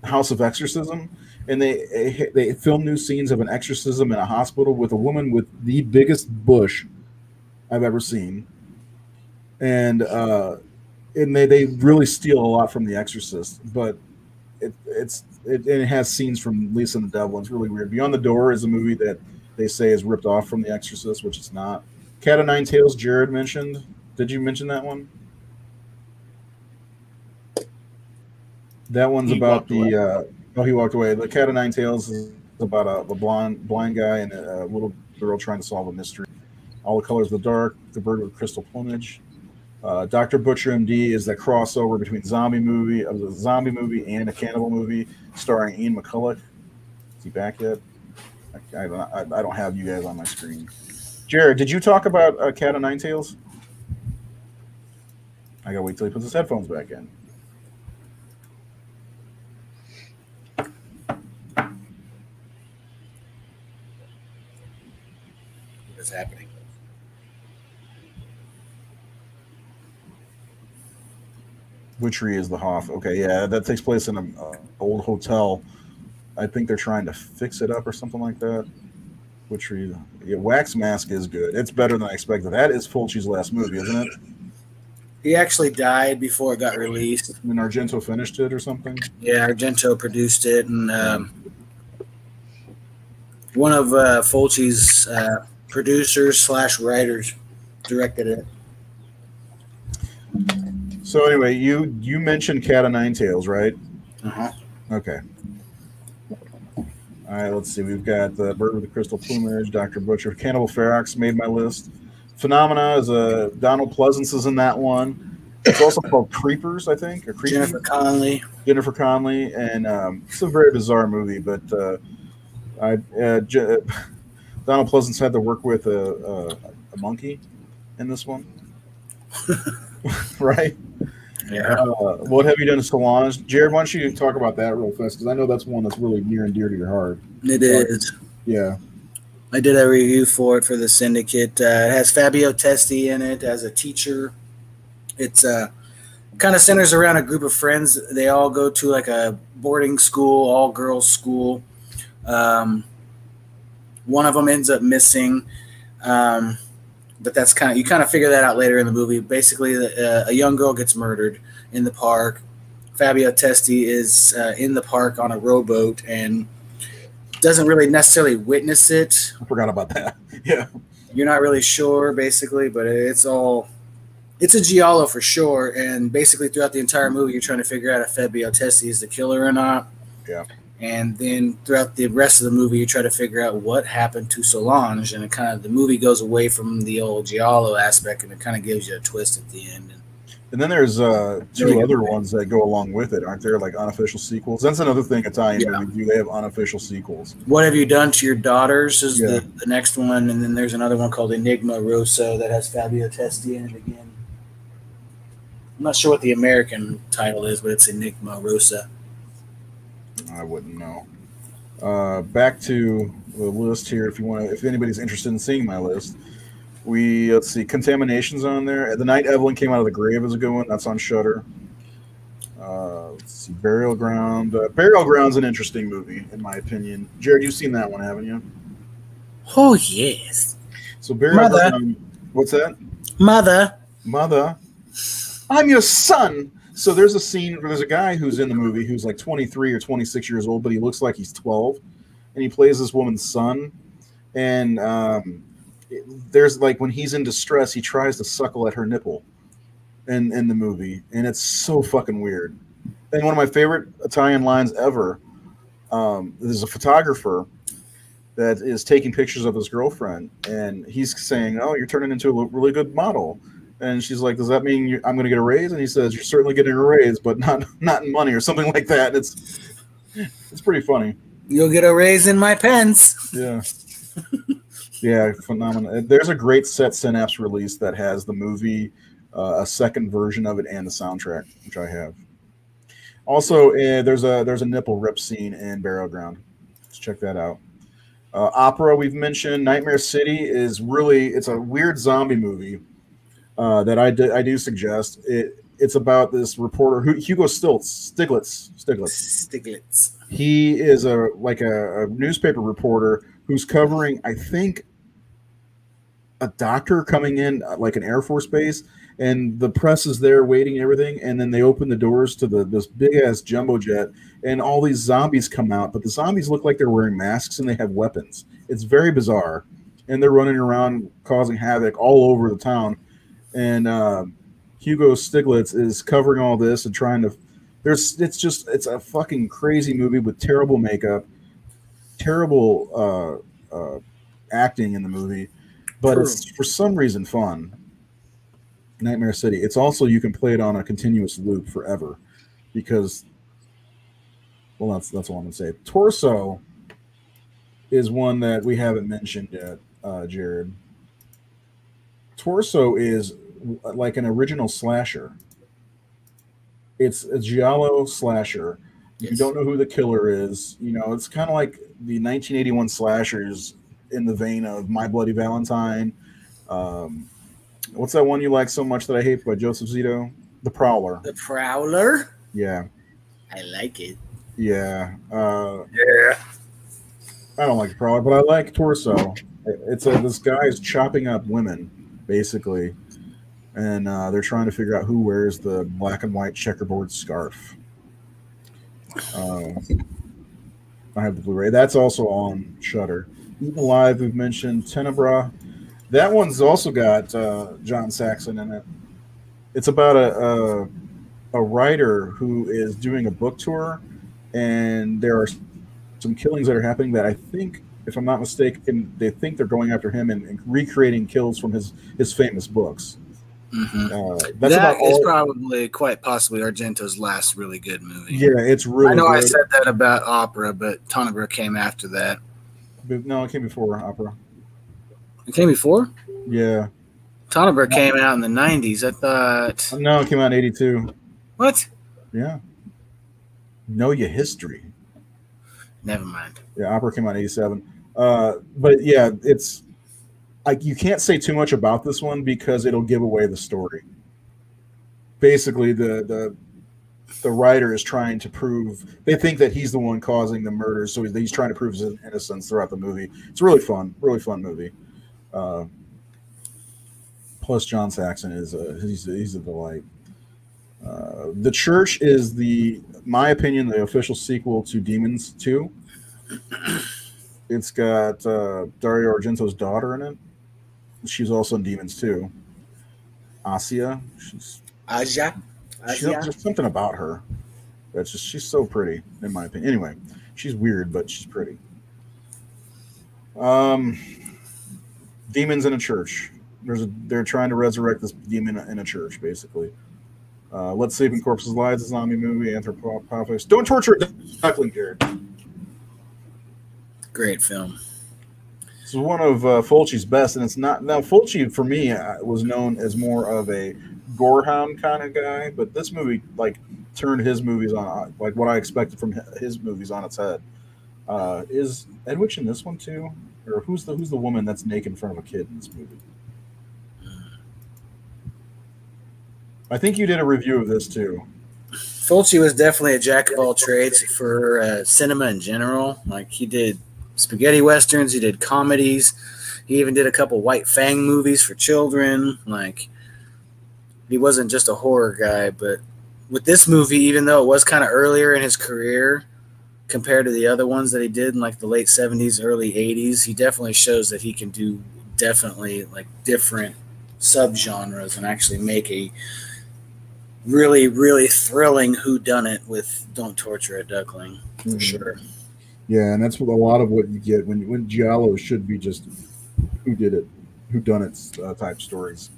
House of Exorcism. And they filmed new scenes of an exorcism in a hospital with a woman with the biggest bush I've ever seen. And they really steal a lot from The Exorcist, but it has scenes from Lisa and the Devil. It's really weird. Beyond the Door is a movie that they say is ripped off from The Exorcist, which it's not. Cat o' Nine Tails, Jared mentioned. Did you mention that one? That one's about the. He walked away. The Cat o' Nine Tails is about a blind guy and a little girl trying to solve a mystery. All the Colors of the Dark, The Bird with Crystal Plumage. Dr. Butcher MD is that crossover between a zombie movie and a cannibal movie starring Ian McCulloch. Is he back yet? I don't have you guys on my screen. Jared, did you talk about Cat o' Nine Tails? I gotta wait till he puts his headphones back in. What's happening? Witchery is the Hoff. Okay, yeah, that takes place in an old hotel. I think they're trying to fix it up or something like that. Witchery, yeah, Wax Mask is good. It's better than I expected. That is Fulci's last movie, isn't it? He actually died before it got released. And Argento finished it or something? Yeah, Argento produced it, and one of Fulci's producers / writers directed it. So anyway, you mentioned Cat o' Nine Tails, right? Uh-huh. Okay. All right, let's see. We've got the Bird with the Crystal Plumage, Dr. Butcher, Cannibal Ferox made my list. Phenomena is Donald Pleasance is in that one. It's also called Creepers, I think, or Creepers. Jennifer Connelly. Jennifer Connelly, and it's a very bizarre movie, but Donald Pleasance had to work with a monkey in this one, right? Yeah. What have you done to Solange? Jared, why don't you talk about that real fast? Because I know that's one that's really near and dear to your heart. It is. Yeah. I did a review for it for the Syndicate. It has Fabio Testi in it as a teacher. It's kind of centers around a group of friends. They all go to like a boarding school, all girls school. One of them ends up missing, but that's you kind of figure that out later in the movie. Basically, a young girl gets murdered in the park. Fabio Testi is in the park on a rowboat and doesn't really necessarily witness it. I forgot about that. Yeah. You're not really sure, basically, but it's a giallo for sure. And basically, throughout the entire movie, you're trying to figure out if Fabio Testi is the killer or not. Yeah. And then throughout the rest of the movie, you try to figure out what happened to Solange, and the movie goes away from the old giallo aspect, and it kind of gives you a twist at the end. And then there's two other ones that go along with it, aren't there? Like unofficial sequels. That's another thing Italian movies do. They have unofficial sequels. What Have You Done to Your Daughters is the next one, and then there's another one called Enigma Rosa that has Fabio Testi in it again. I'm not sure what the American title is, but it's Enigma Rosa. I wouldn't know. Back to the list here. If anybody's interested in seeing my list, let's see, Contamination's on there. The Night Evelyn Came Out of the Grave is a good one. That's on Shudder. Let's see, Burial Ground. Burial Ground's an interesting movie, in my opinion. Jared, you've seen that one, haven't you? Oh yes. So Burial Ground. What's that? Mother. I'm your son. So there's a scene where there's a guy who's in the movie who's like 23 or 26 years old, but he looks like he's 12, and he plays this woman's son. And there's like when he's in distress, he tries to suckle at her nipple in the movie, and it's so fucking weird. And one of my favorite Italian lines ever, there's a photographer that is taking pictures of his girlfriend, and he's saying, "Oh, you're turning into a really good model." And she's like, "Does that mean I'm going to get a raise?" And he says, "You're certainly getting a raise, but not in money," or something like that. It's pretty funny. You'll get a raise in my pence. Yeah. Yeah, phenomenal. There's a great Set Synapse release that has the movie, a second version of it, and the soundtrack, which I have. Also, there's a nipple rip scene in Burial Ground. Let's check that out. Opera we've mentioned. Nightmare City is it's a weird zombie movie. That I do suggest. It's about this reporter, Hugo Stiglitz. He is a newspaper reporter who's covering, I think, a doctor coming in, like an Air Force base, and the press is there waiting and everything, and then they open the doors to this big-ass jumbo jet, and all these zombies come out, but the zombies look like they're wearing masks and they have weapons. It's very bizarre, and they're running around causing havoc all over the town. And Hugo Stiglitz is covering all this and trying to. It's a fucking crazy movie with terrible makeup, terrible acting in the movie, but it's for some reason fun. Nightmare City. It's also, you can play it on a continuous loop forever, because, well, that's all I'm gonna say. Torso is one that we haven't mentioned yet, Jared. Torso is like an original slasher. It's a giallo slasher. Yes. You don't know who the killer is. It's kind of like the 1981 slashers in the vein of My Bloody Valentine. What's that one you like so much that I hate by Joseph Zito? The Prowler. The Prowler. Yeah. I like it. Yeah. Yeah. I don't like the Prowler, but I like Torso. This guy is chopping up women, basically, and they're trying to figure out who wears the black and white checkerboard scarf. I have the Blu-ray. That's also on Shudder. Eaten Alive, we've mentioned. Tenebra. That one's also got John Saxon in it. It's about a writer who is doing a book tour, and there are some killings that are happening that I think, if I'm not mistaken, they think they're going after him and recreating kills from his famous books. Mm-hmm. That's that about is all. probably quite possibly Argento's last really good movie. Yeah, it's really. I know good. I said that about Opera, but Tenebra came after that. But no, it came before Opera. It came before? Yeah. Tenebra came out in the 90s. I thought. No, it came out in 82. What? Yeah. Know your history. Never mind. Yeah, Opera came out in 87. But yeah, it's like you can't say too much about this one because it'll give away the story. Basically, the writer is trying to prove they think that he's the one causing the murders, so he's trying to prove his innocence throughout the movie. It's really fun movie. Plus, John Saxon is he's a delight. The Church is my opinion, the official sequel to Demons 2. It's got Dario Argento's daughter in it. She's also in Demons 2. Asia. There's something about her that's just she's so pretty, in my opinion. Anyway, she's weird, but she's pretty. Demons in a church. They're trying to resurrect this demon in a church, basically. Let's Sleeping Corpses Lies, a zombie movie. Anthropomorphics. Don't torture a duckling, Jared. Great film. It's one of Fulci's best, and it's not. Now, Fulci, for me, was known as more of a gorehound kind of guy, but this movie, like, turned his movies on, like, what I expected from his movies on its head. Is Edwidge in this one, too? Or who's the woman that's naked in front of a kid in this movie? I think you did a review of this, too. Fulci was definitely a jack of all trades for cinema in general. Like, he did spaghetti westerns, he did comedies, he even did a couple White Fang movies for children. Like, he wasn't just a horror guy, but with this movie, even though it was kind of earlier in his career compared to the other ones that he did in like the late 70s, early 80s, he definitely shows that he can do definitely like different subgenres and actually make a really, really thrilling whodunit with Don't Torture a Duckling, for sure. Yeah, and that's a lot of what you get when giallo should be just who did it, whodunits type stories.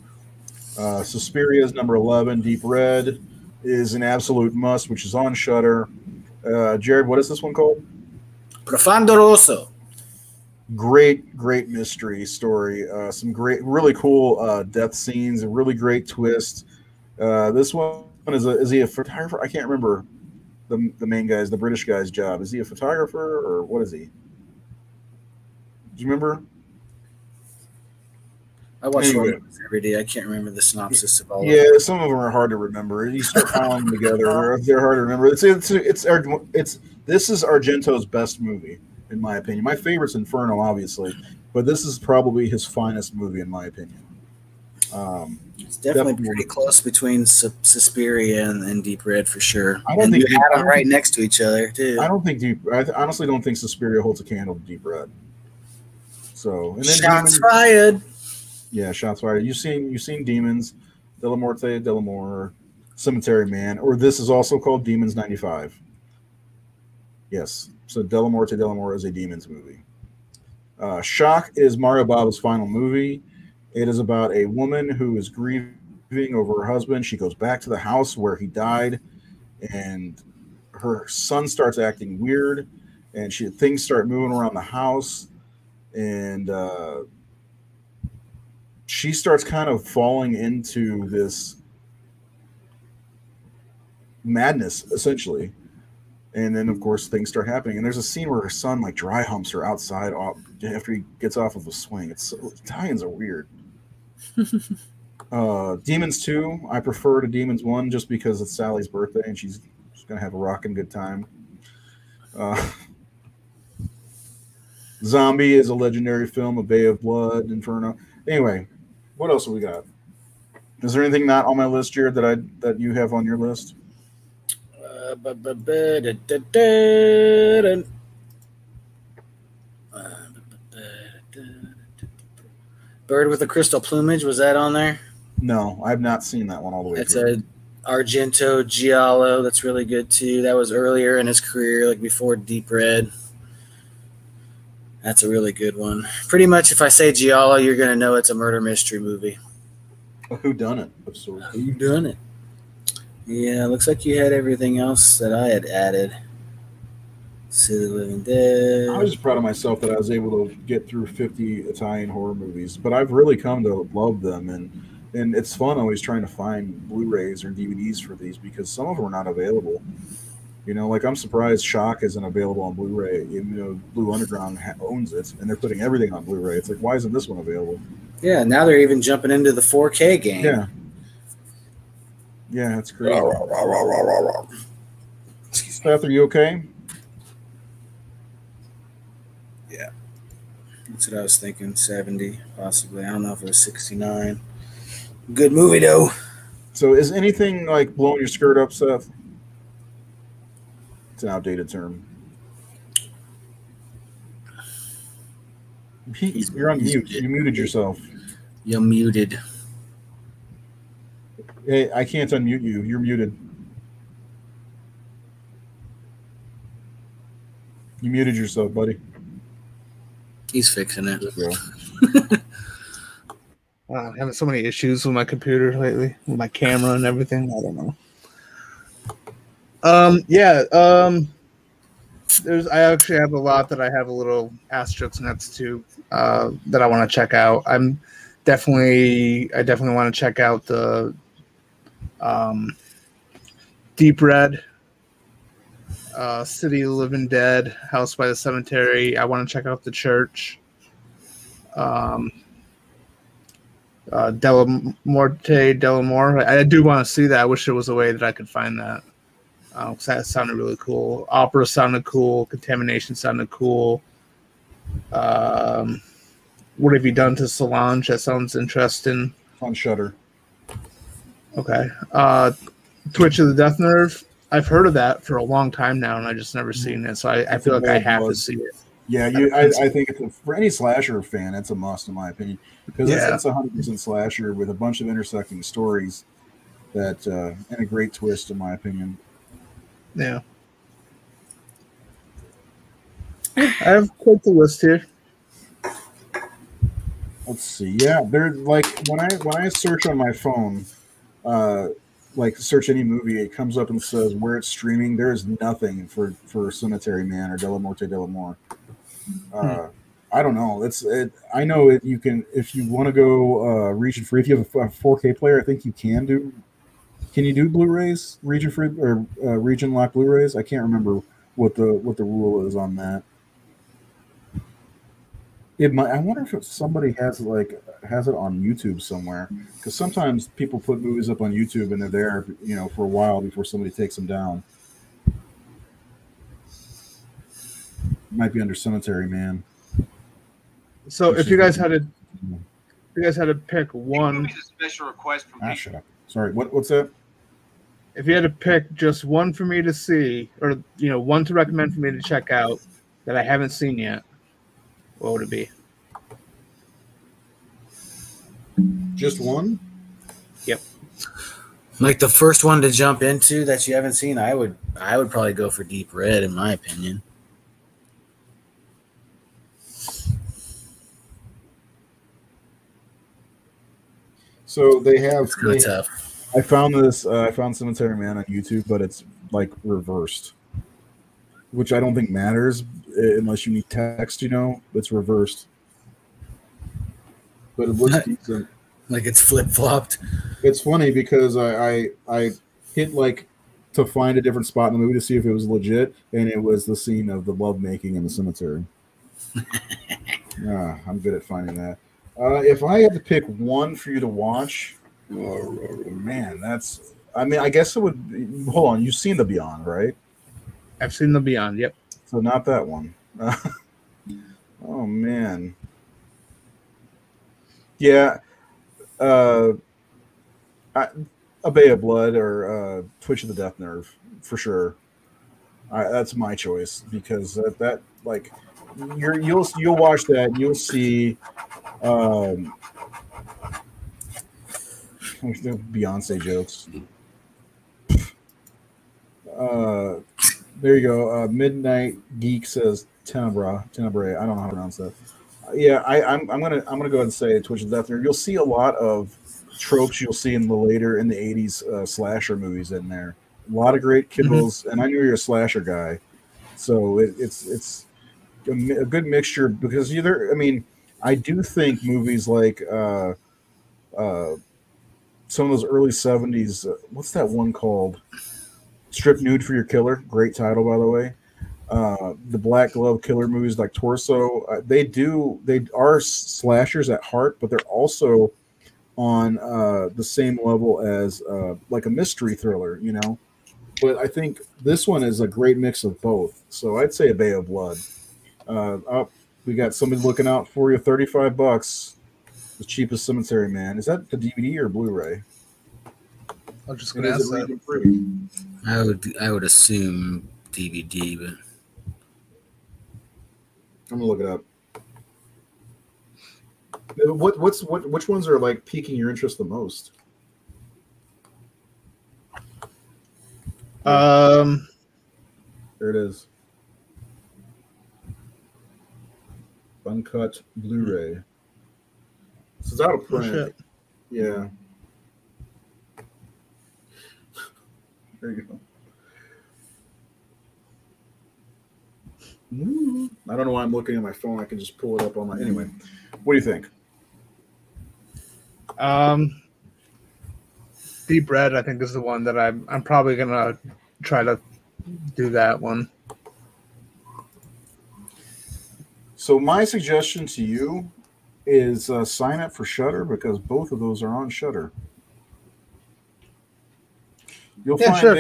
Suspiria is number 11. Deep Red is an absolute must, which is on Shudder. Jared, what is this one called? Profondo Rosso. Great mystery story. Some great, really cool death scenes. A really great twist. This one is he a photographer? I can't remember the main guy's, the British guy's job. Is he a photographer or what is he? Do you remember? I watch movies every day. I can't remember the synopsis of all. Yeah, some of them are hard to remember. You start piling them together; they're hard to remember. This is Argento's best movie, in my opinion. My favorite's Inferno, obviously, but this is probably his finest movie, in my opinion. It's definitely pretty close between Suspiria and Deep Red for sure. I don't think you had them right next to each other too. I honestly don't think Suspiria holds a candle to Deep Red. So, and then shots fired. Yeah, shots fired. You've seen Demons, De La Morte, De La More, Cemetery Man, or this is also called Demons 95. Yes, so De La Morte, De La More is a Demons movie. Shock is Mario Bava's final movie. It is about a woman who is grieving over her husband. She goes back to the house where he died, and her son starts acting weird, and things start moving around the house, and she starts kind of falling into this madness, essentially. And then, of course, things start happening. And there's a scene where her son like dry humps her outside after he gets off of a swing. Italians are weird. Demons 2, I prefer to Demons 1 just because it's Sally's birthday and she's going to have a rocking good time. Zombie is a legendary film, A Bay of Blood, Inferno. Anyway, what else have we got? Is there anything not on my list, Jared, that you have on your list? Bird with the Crystal Plumage, was that on there? No, I've not seen that one all the way It's through. a Argento Giallo that's really good too. That was earlier in his career, like before Deep Red. That's a really good one. Pretty much, if I say Giallo, you're going to know it's a murder mystery movie. A whodunit of sorts. Who done it? Yeah, looks like you had everything else that I had added. City of the Living Dead. I was just proud of myself that I was able to get through 50 Italian horror movies, but I've really come to love them, and it's fun always trying to find Blu-rays or DVDs for these because some of them are not available. You know, like I'm surprised Shock isn't available on Blu-ray. You know, Blue Underground owns it, and they're putting everything on Blu-ray. It's like, why isn't this one available? Yeah, now they're even jumping into the 4K game. Yeah. Yeah, it's crazy. Seth, are you okay? Yeah. That's what I was thinking, 70, possibly. I don't know if it was 69. Good movie, though. So is anything like blowing your skirt up, Seth? It's an outdated term. You're on mute. You muted yourself. You're muted. Hey, I can't unmute you. You're muted. You muted yourself, buddy. He's fixing it. Wow, I'm having so many issues with my computer lately, with my camera and everything. I don't know. I actually have a lot that I have a little asterisks next to that I want to check out. I definitely want to check out the Deep Red, City of the Living Dead, House by the Cemetery. I want to check out The Church. Delamore. I do want to see that. I wish there was a way that I could find that. That sounded really cool. Opera sounded cool. Contamination sounded cool. What have you done to Solange? That sounds interesting. On Shudder. Okay. Twitch of the Death Nerve. I've heard of that for a long time now, and I just never seen it. So I feel like I have to see it. Yeah, I think for any slasher fan, it's a must in my opinion because it's 100% slasher with a bunch of intersecting stories that and a great twist in my opinion. Yeah. I have quite the list here. Let's see. Yeah, there's like when I search on my phone, like search any movie, it comes up and says where it's streaming. There is nothing for Cemetery Man or Delamore. I don't know. I know it. You can if you want to go region free. If you have a 4K player, I think you can do. Can you do Blu-rays region free or region lock Blu-rays? I can't remember what the rule is on that. It might. I wonder if somebody has it on YouTube somewhere because sometimes people put movies up on YouTube and they're there, for a while before somebody takes them down. It might be under Cemetery Man. So if you guys had to pick one, special request from shut up. Sorry, what's that? If you had to pick just one for me to see, or one to recommend for me to check out that I haven't seen yet, what would it be? Just one? Yep. Like the first one to jump into that you haven't seen, I would probably go for Deep Red in my opinion. So they have. It's kind of tough. I found this. I found Cemetery Man on YouTube, but it's like reversed, which I don't think matters unless you need text. It's reversed, but it looks decent. Like it's flip flopped. It's funny because I hit to find a different spot in the movie to see if it was legit, and it was the scene of the love making in the cemetery. I'm good at finding that. If I had to pick one for you to watch, Oh, man, that's. I mean, I guess it would. Hold on, you've seen The Beyond, right? I've seen The Beyond. Yep. So not that one. Oh man. Yeah. Uh, I, A Bay of Blood or Twitch of the Death Nerve for sure. That's my choice because that like you'll watch that and you'll see um, Beyonce jokes. There you go. Midnight Geek says Tenebrae. I don't know how to pronounce that. Yeah, I'm gonna go ahead and say Twitch of the Death Nerve. You'll see a lot of tropes you'll see in the 80s slasher movies in there. A lot of great kills, and I knew you're a slasher guy, so it's a good mixture because either I mean I do think movies like some of those early 70s what's that one called, Strip Nude for Your Killer, great title by the way. The Black Glove Killer movies like Torso, they are slashers at heart, but they're also on the same level as like a mystery thriller, you know. But I think this one is a great mix of both. So I'd say A Bay of Blood. We got somebody looking out for you, $35. The cheapest cemetery man. Is that the DVD or Blu-ray? I'm just gonna ask that. I would assume DVD, but I'm gonna look it up. Which ones are like piquing your interest the most? There it is. Uncut Blu-ray. This is out of print. Oh, yeah. There you go. I don't know why I'm looking at my phone. I can just pull it up on my. Anyway, what do you think? Deep Red, I think, is the one that I'm probably gonna try to do that one. So my suggestion to you is sign up for Shudder because both of those are on Shudder. You'll find sure.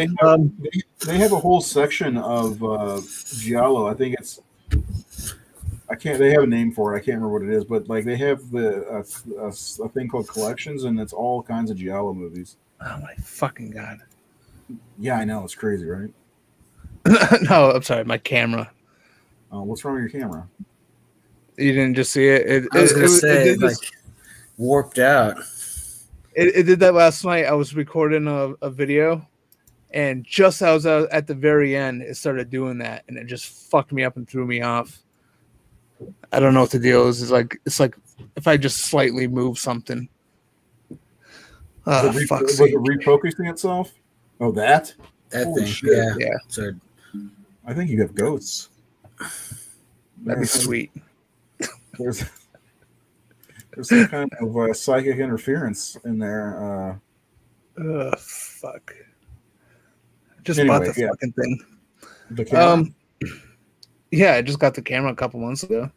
they have a whole section of giallo. I think it's they have a name for it. I can't remember what it is, but like they have a thing called collections, and it's all kinds of giallo movies. Oh my fucking god! Yeah, I know, it's crazy, right? No, I'm sorry, my camera. What's wrong with your camera? You didn't just see it. I was gonna say it like warped out. It did that last night. I was recording a video, and just as I was at the very end, it started doing that, and it just fucked me up and threw me off. I don't know what the deal is. It's like if I just slightly move something. Was it refocusing itself? Oh, that thing. Shit. Yeah. So I think you have ghosts. That'd be sweet. There's some kind of psychic interference in there. Fuck. Just bought the fucking thing. The camera? Yeah, I just got the camera a couple months ago.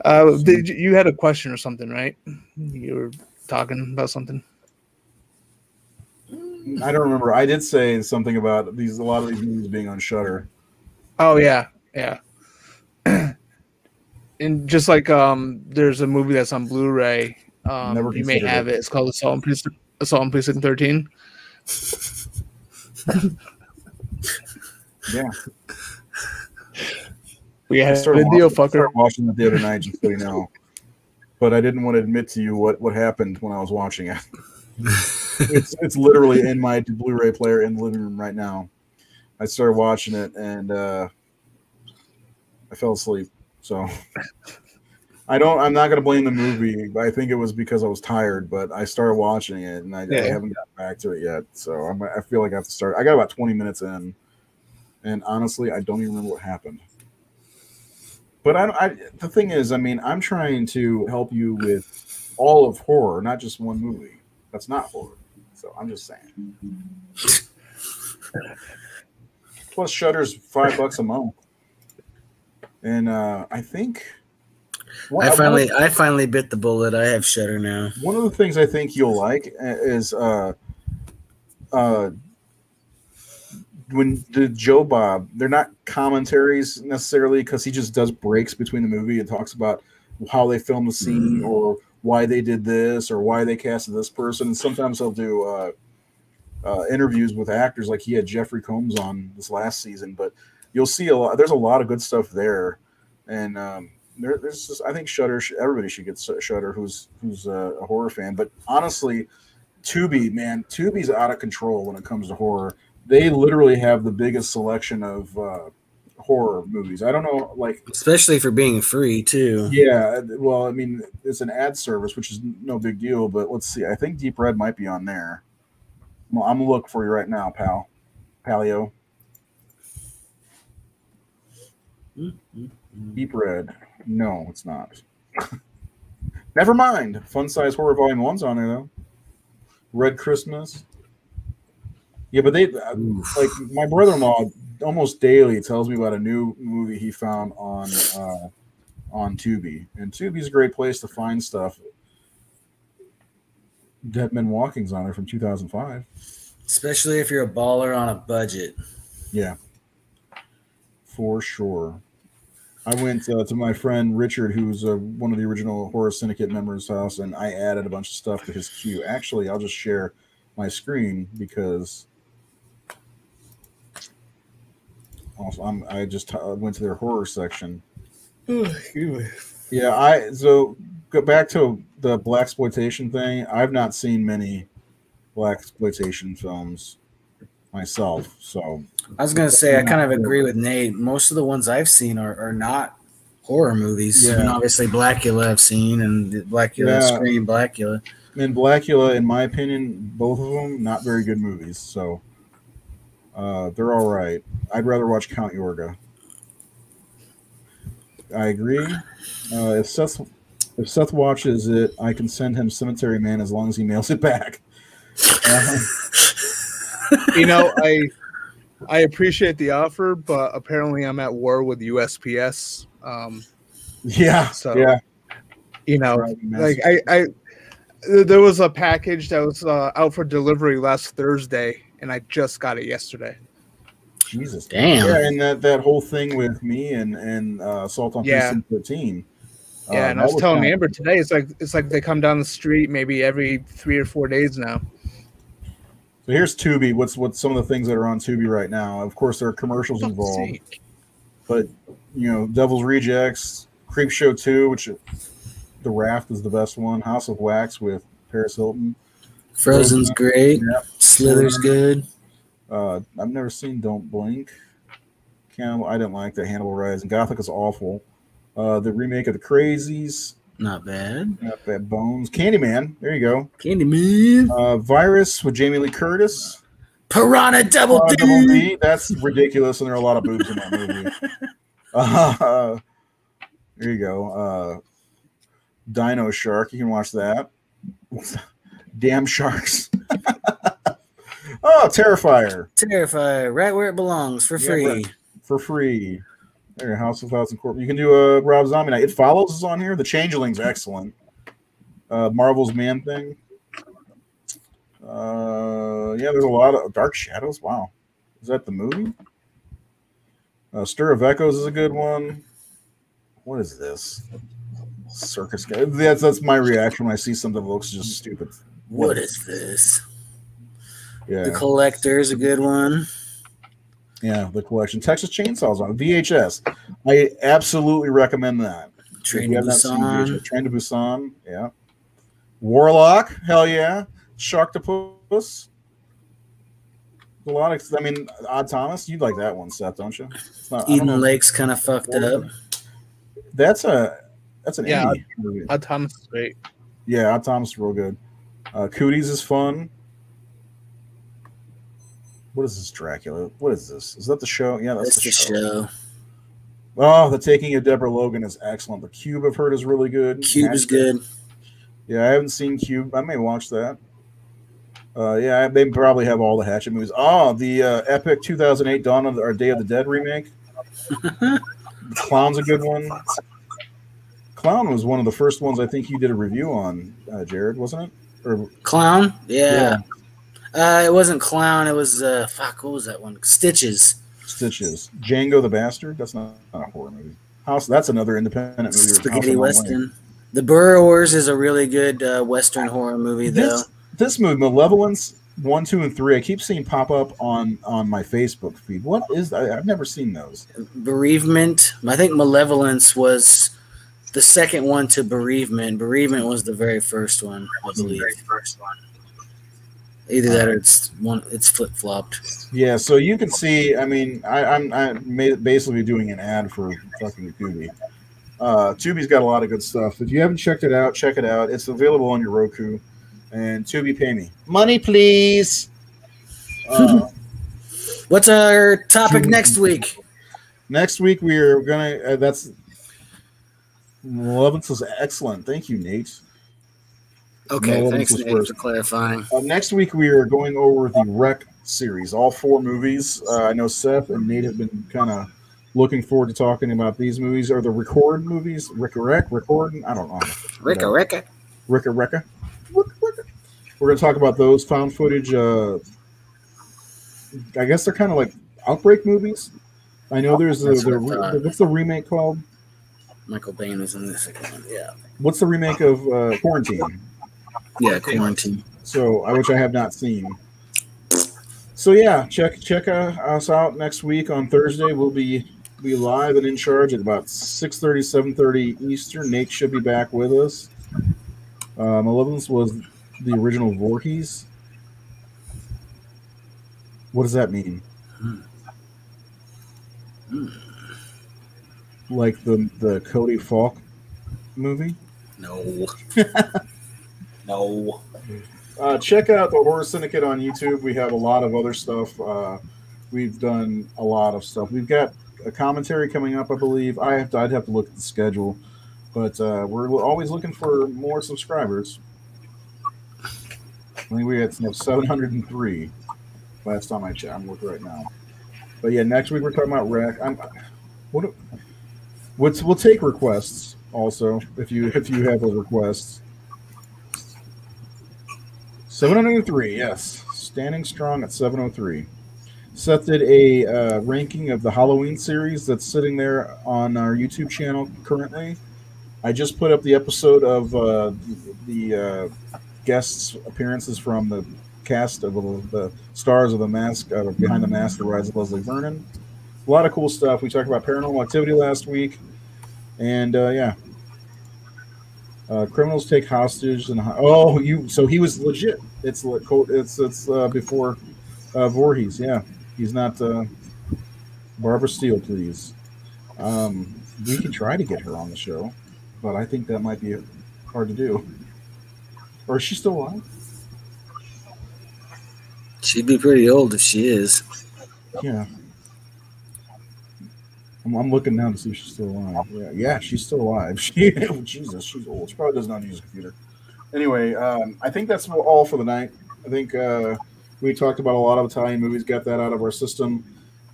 You had a question or something, right? You were talking about something. I don't remember. I did say something about a lot of these movies being on Shudder. Oh yeah. And just like there's a movie that's on Blu-ray. You may have it. It's called Assault on Precinct 13. Yeah. We had a deal, fucker. I started watching it the other night, just so you know. But I didn't want to admit to you what happened when I was watching it. It's literally in my Blu-ray player in the living room right now. I started watching it and I fell asleep. So I'm not gonna blame the movie. I think it was because I was tired, but I started watching it and I haven't gotten back to it yet. So I feel like I have to start. I got about 20 minutes in, and honestly, I don't even remember what happened. But the thing is, I mean, I'm trying to help you with all of horror, not just one movie. That's not horror. So I'm just saying. Plus, Shudder's $5 a month, and I think Well, I finally bit the bullet. I have Shudder now. one of the things I think you'll like is when the Joe Bob, they're not commentaries necessarily because he just does breaks between the movie and talks about how they filmed the scene or why they did this or why they casted this person. And sometimes he'll do interviews with actors, like he had Jeffrey Combs on this last season. But you'll see there's a lot of good stuff there, and there's just, I think Shudder. Everybody should get Shudder who's a horror fan. But honestly, Tubi's out of control when it comes to horror. They literally have the biggest selection of horror movies. I don't know, like, especially for being free too. Yeah, well, I mean, it's an ad service, which is no big deal. But let's see. I think Deep Red might be on there. Well, I'm gonna look for you right now, Palio. Deep Red. No, it's not. Never mind. Fun Size Horror Volume 1's on there though. Red Christmas. Yeah, but they like my brother-in-law almost daily tells me about a new movie he found on Tubi, and Tubi's a great place to find stuff. Dead Men Walking's on there from 2005, especially if you're a baller on a budget. Yeah, for sure. I went to my friend Richard, who's one of the original Horror Syndicate members' house, and I added a bunch of stuff to his queue. Actually, I'll just share my screen because. Also, I just went to their horror section. Yeah, so go back to the blaxploitation thing. I've not seen many blaxploitation films myself, so I was gonna say I kind of agree with Nate. Most of the ones I've seen are not horror movies. Yeah. I mean, obviously Blackula I've seen, and Blackula, Scream, Blackula. And Blackula, in my opinion, both of them not very good movies. So. They're all right. I'd rather watch Count Yorga. I agree. If Seth watches it, I can send him Cemetery Man as long as he mails it back. You know, I appreciate the offer, but apparently I'm at war with USPS. Yeah. So yeah. You know, like I there was a package that was out for delivery last Thursday. And I just got it yesterday. Jesus, damn! Yeah, and that whole thing with me and Assault on Precinct 13. Yeah, and I was telling Amber today, it's like they come down the street maybe every 3 or 4 days now. So here's Tubi. What's some of the things that are on Tubi right now? Of course, there are commercials involved, but you know, Devil's Rejects, Creepshow 2, which The Raft is the best one. House of Wax with Paris Hilton. Frozen's great. Yep. Slither's good. I've never seen Don't Blink. I didn't like that. Hannibal Rising. Gothic is awful. The remake of The Crazies. Not bad. Not bad. Bones. Candyman. There you go. Candyman. Virus with Jamie Lee Curtis. Piranha Double D. That's ridiculous, and there are a lot of boobs in that movie. There you go. Dino Shark. You can watch that. Damn sharks. Oh, Terrifier. Terrifier, right where it belongs, for free. Right. For free. There, House of Thousand Corp. You can do a Rob Zombie night. It Follows is on here. The Changeling's excellent. Marvel's Man Thing. Yeah, there's a lot of Dark Shadows. Wow. Is that the movie? Stir of Echoes is a good one. What is this? Circus guy. That's my reaction when I see something that looks just stupid. What is this? Yeah. The Collector is a good one. Yeah, The Collection. Texas Chainsaw's on VHS. I absolutely recommend that. Train to Busan. Train to Busan. Yeah. Warlock. Hell yeah. Sharktopus. A lot of. I mean, Odd Thomas. You'd like that one, Seth, don't you? It's not, Eden Lake's kind of fucked up. That's an indie movie. Odd Thomas is great. Yeah, Odd Thomas is real good. Cooties is fun. What is this, Dracula? What is this? Is that the show? Yeah, that's the show. Oh, The Taking of Deborah Logan is excellent. The Cube, I've heard, is really good. Cube is good. Yeah, I haven't seen Cube. I may watch that. Yeah, they probably have all the Hatchet movies. Oh, the epic 2008 Dawn of Day of the Dead remake. Clown's a good one. Clown was one of the first ones I think you did a review on, Jared, wasn't it? Or Clown? Yeah. It wasn't Clown. It was what was that one? Stitches. Django the Bastard. That's not a horror movie. That's another independent movie. Spaghetti Western. The Burrowers is a really good Western horror movie, though. This movie, Malevolence 1, 2, and 3, I keep seeing pop up on my Facebook feed. What is that? I've never seen those. Bereavement. I think Malevolence was the second one to Bereavement. Bereavement was the very first one, I believe. Either that or it's flip flopped. Yeah, so you can see. I mean, I'm basically doing an ad for fucking Tubi. Tubi's got a lot of good stuff. If you haven't checked it out, check it out. It's available on your Roku. And Tubi, pay me money, please. What's our topic next week? Next week we are gonna. That's Malevolence was excellent. Thank you, Nate. Okay, thanks, Nate, for clarifying. Next week, we are going over the Rec series, all 4 movies. I know Seth and Nate have been kind of looking forward to talking about these movies. Are the Record movies? Recording? I don't know. Ricka. We're going to talk about those found footage. I guess they're kind of like Outbreak movies. I know there's what's the remake called? Michael Bain was in the second one, yeah. What's the remake of Quarantine? Yeah, Quarantine. So, which I have not seen. So yeah, check us out next week on Thursday. We'll be live and in charge at about 6:30, 7:30 Eastern. Nate should be back with us. Malevolence was the original Voorhees. What does that mean? Like the Cody Falk movie? No. No. Check out the Horror Syndicate on YouTube. We have a lot of other stuff. We've done a lot of stuff. We've got a commentary coming up, I believe. I'd have to look at the schedule, but we're always looking for more subscribers. I think we had 703 last time I checked. I'm looking right now. But yeah, next week we're talking about Rec. We'll take requests also if you have a request. 703, yes. Standing strong at 703. Seth did a ranking of the Halloween series that's sitting there on our YouTube channel currently. I just put up the episode of the guests' appearances from the cast of the stars of the Mask, Behind the Mask, The Rise of Leslie Vernon. A lot of cool stuff. We talked about Paranormal Activity last week. And, yeah. Criminals take hostage and so he was legit. It's before Voorhees. Yeah, he's not Barbara Steele, please. We can try to get her on the show, but I think that might be hard to do. Or is she still alive? She'd be pretty old if she is. Yeah. I'm looking now to see if she's still alive. Yeah, she's still alive. Jesus, she's old. She probably does not use a computer. Anyway, I think that's all for the night. I think we talked about a lot of Italian movies, got that out of our system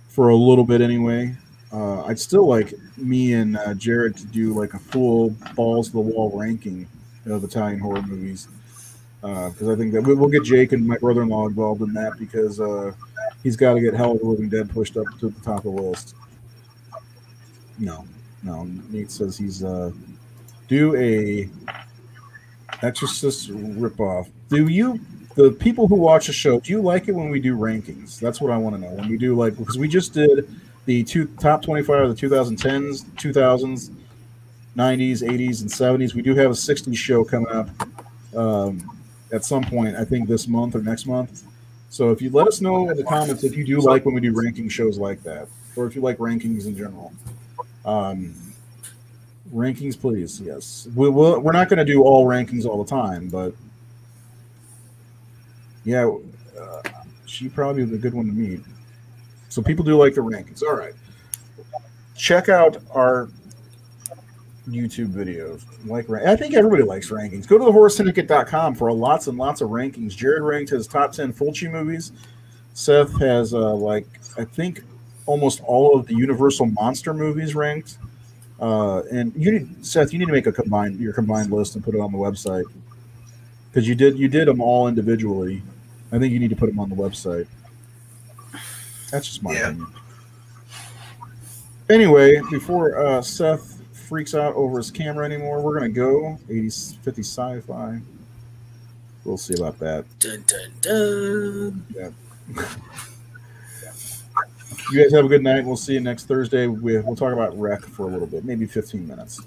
for a little bit anyway. I'd still like me and Jared to do like a full balls to the wall ranking of Italian horror movies, because I think that we'll get Jake and my brother-in-law involved in that, because he's got to get Hell of the Living Dead pushed up to the top of the list. No. Nate says he's do a Exorcist ripoff. The people who watch the show, do you like it when we do rankings? That's what I want to know. When we do, like, because we just did the top 25 of the 2010s, 2000s, 90s, 80s, and 70s. We do have a 60s show coming up at some point, I think this month or next month. So if you let us know in the comments if you do like when we do ranking shows like that, or if you like rankings in general. Rankings, please. Yes, we're not going to do all rankings all the time, but yeah, she probably is a good one to meet. So people do like the rankings. All right, check out our YouTube videos. I think everybody likes rankings. Go to thehorrorsyndicate.com for lots and lots of rankings. Jared ranked his top 10 Fulci movies. Seth has I think almost all of the Universal monster movies ranked. And you need, Seth, you need to make your combined list and put it on the website because you did them all individually. I think you need to put them on the website. That's just my opinion. Anyway, before Seth freaks out over his camera anymore, we're gonna go 80s, 50 sci-fi. We'll see about that. Dun, dun, dun. Yeah. You guys have a good night. We'll see you next Thursday. We'll talk about Rec for a little bit, maybe 15 minutes.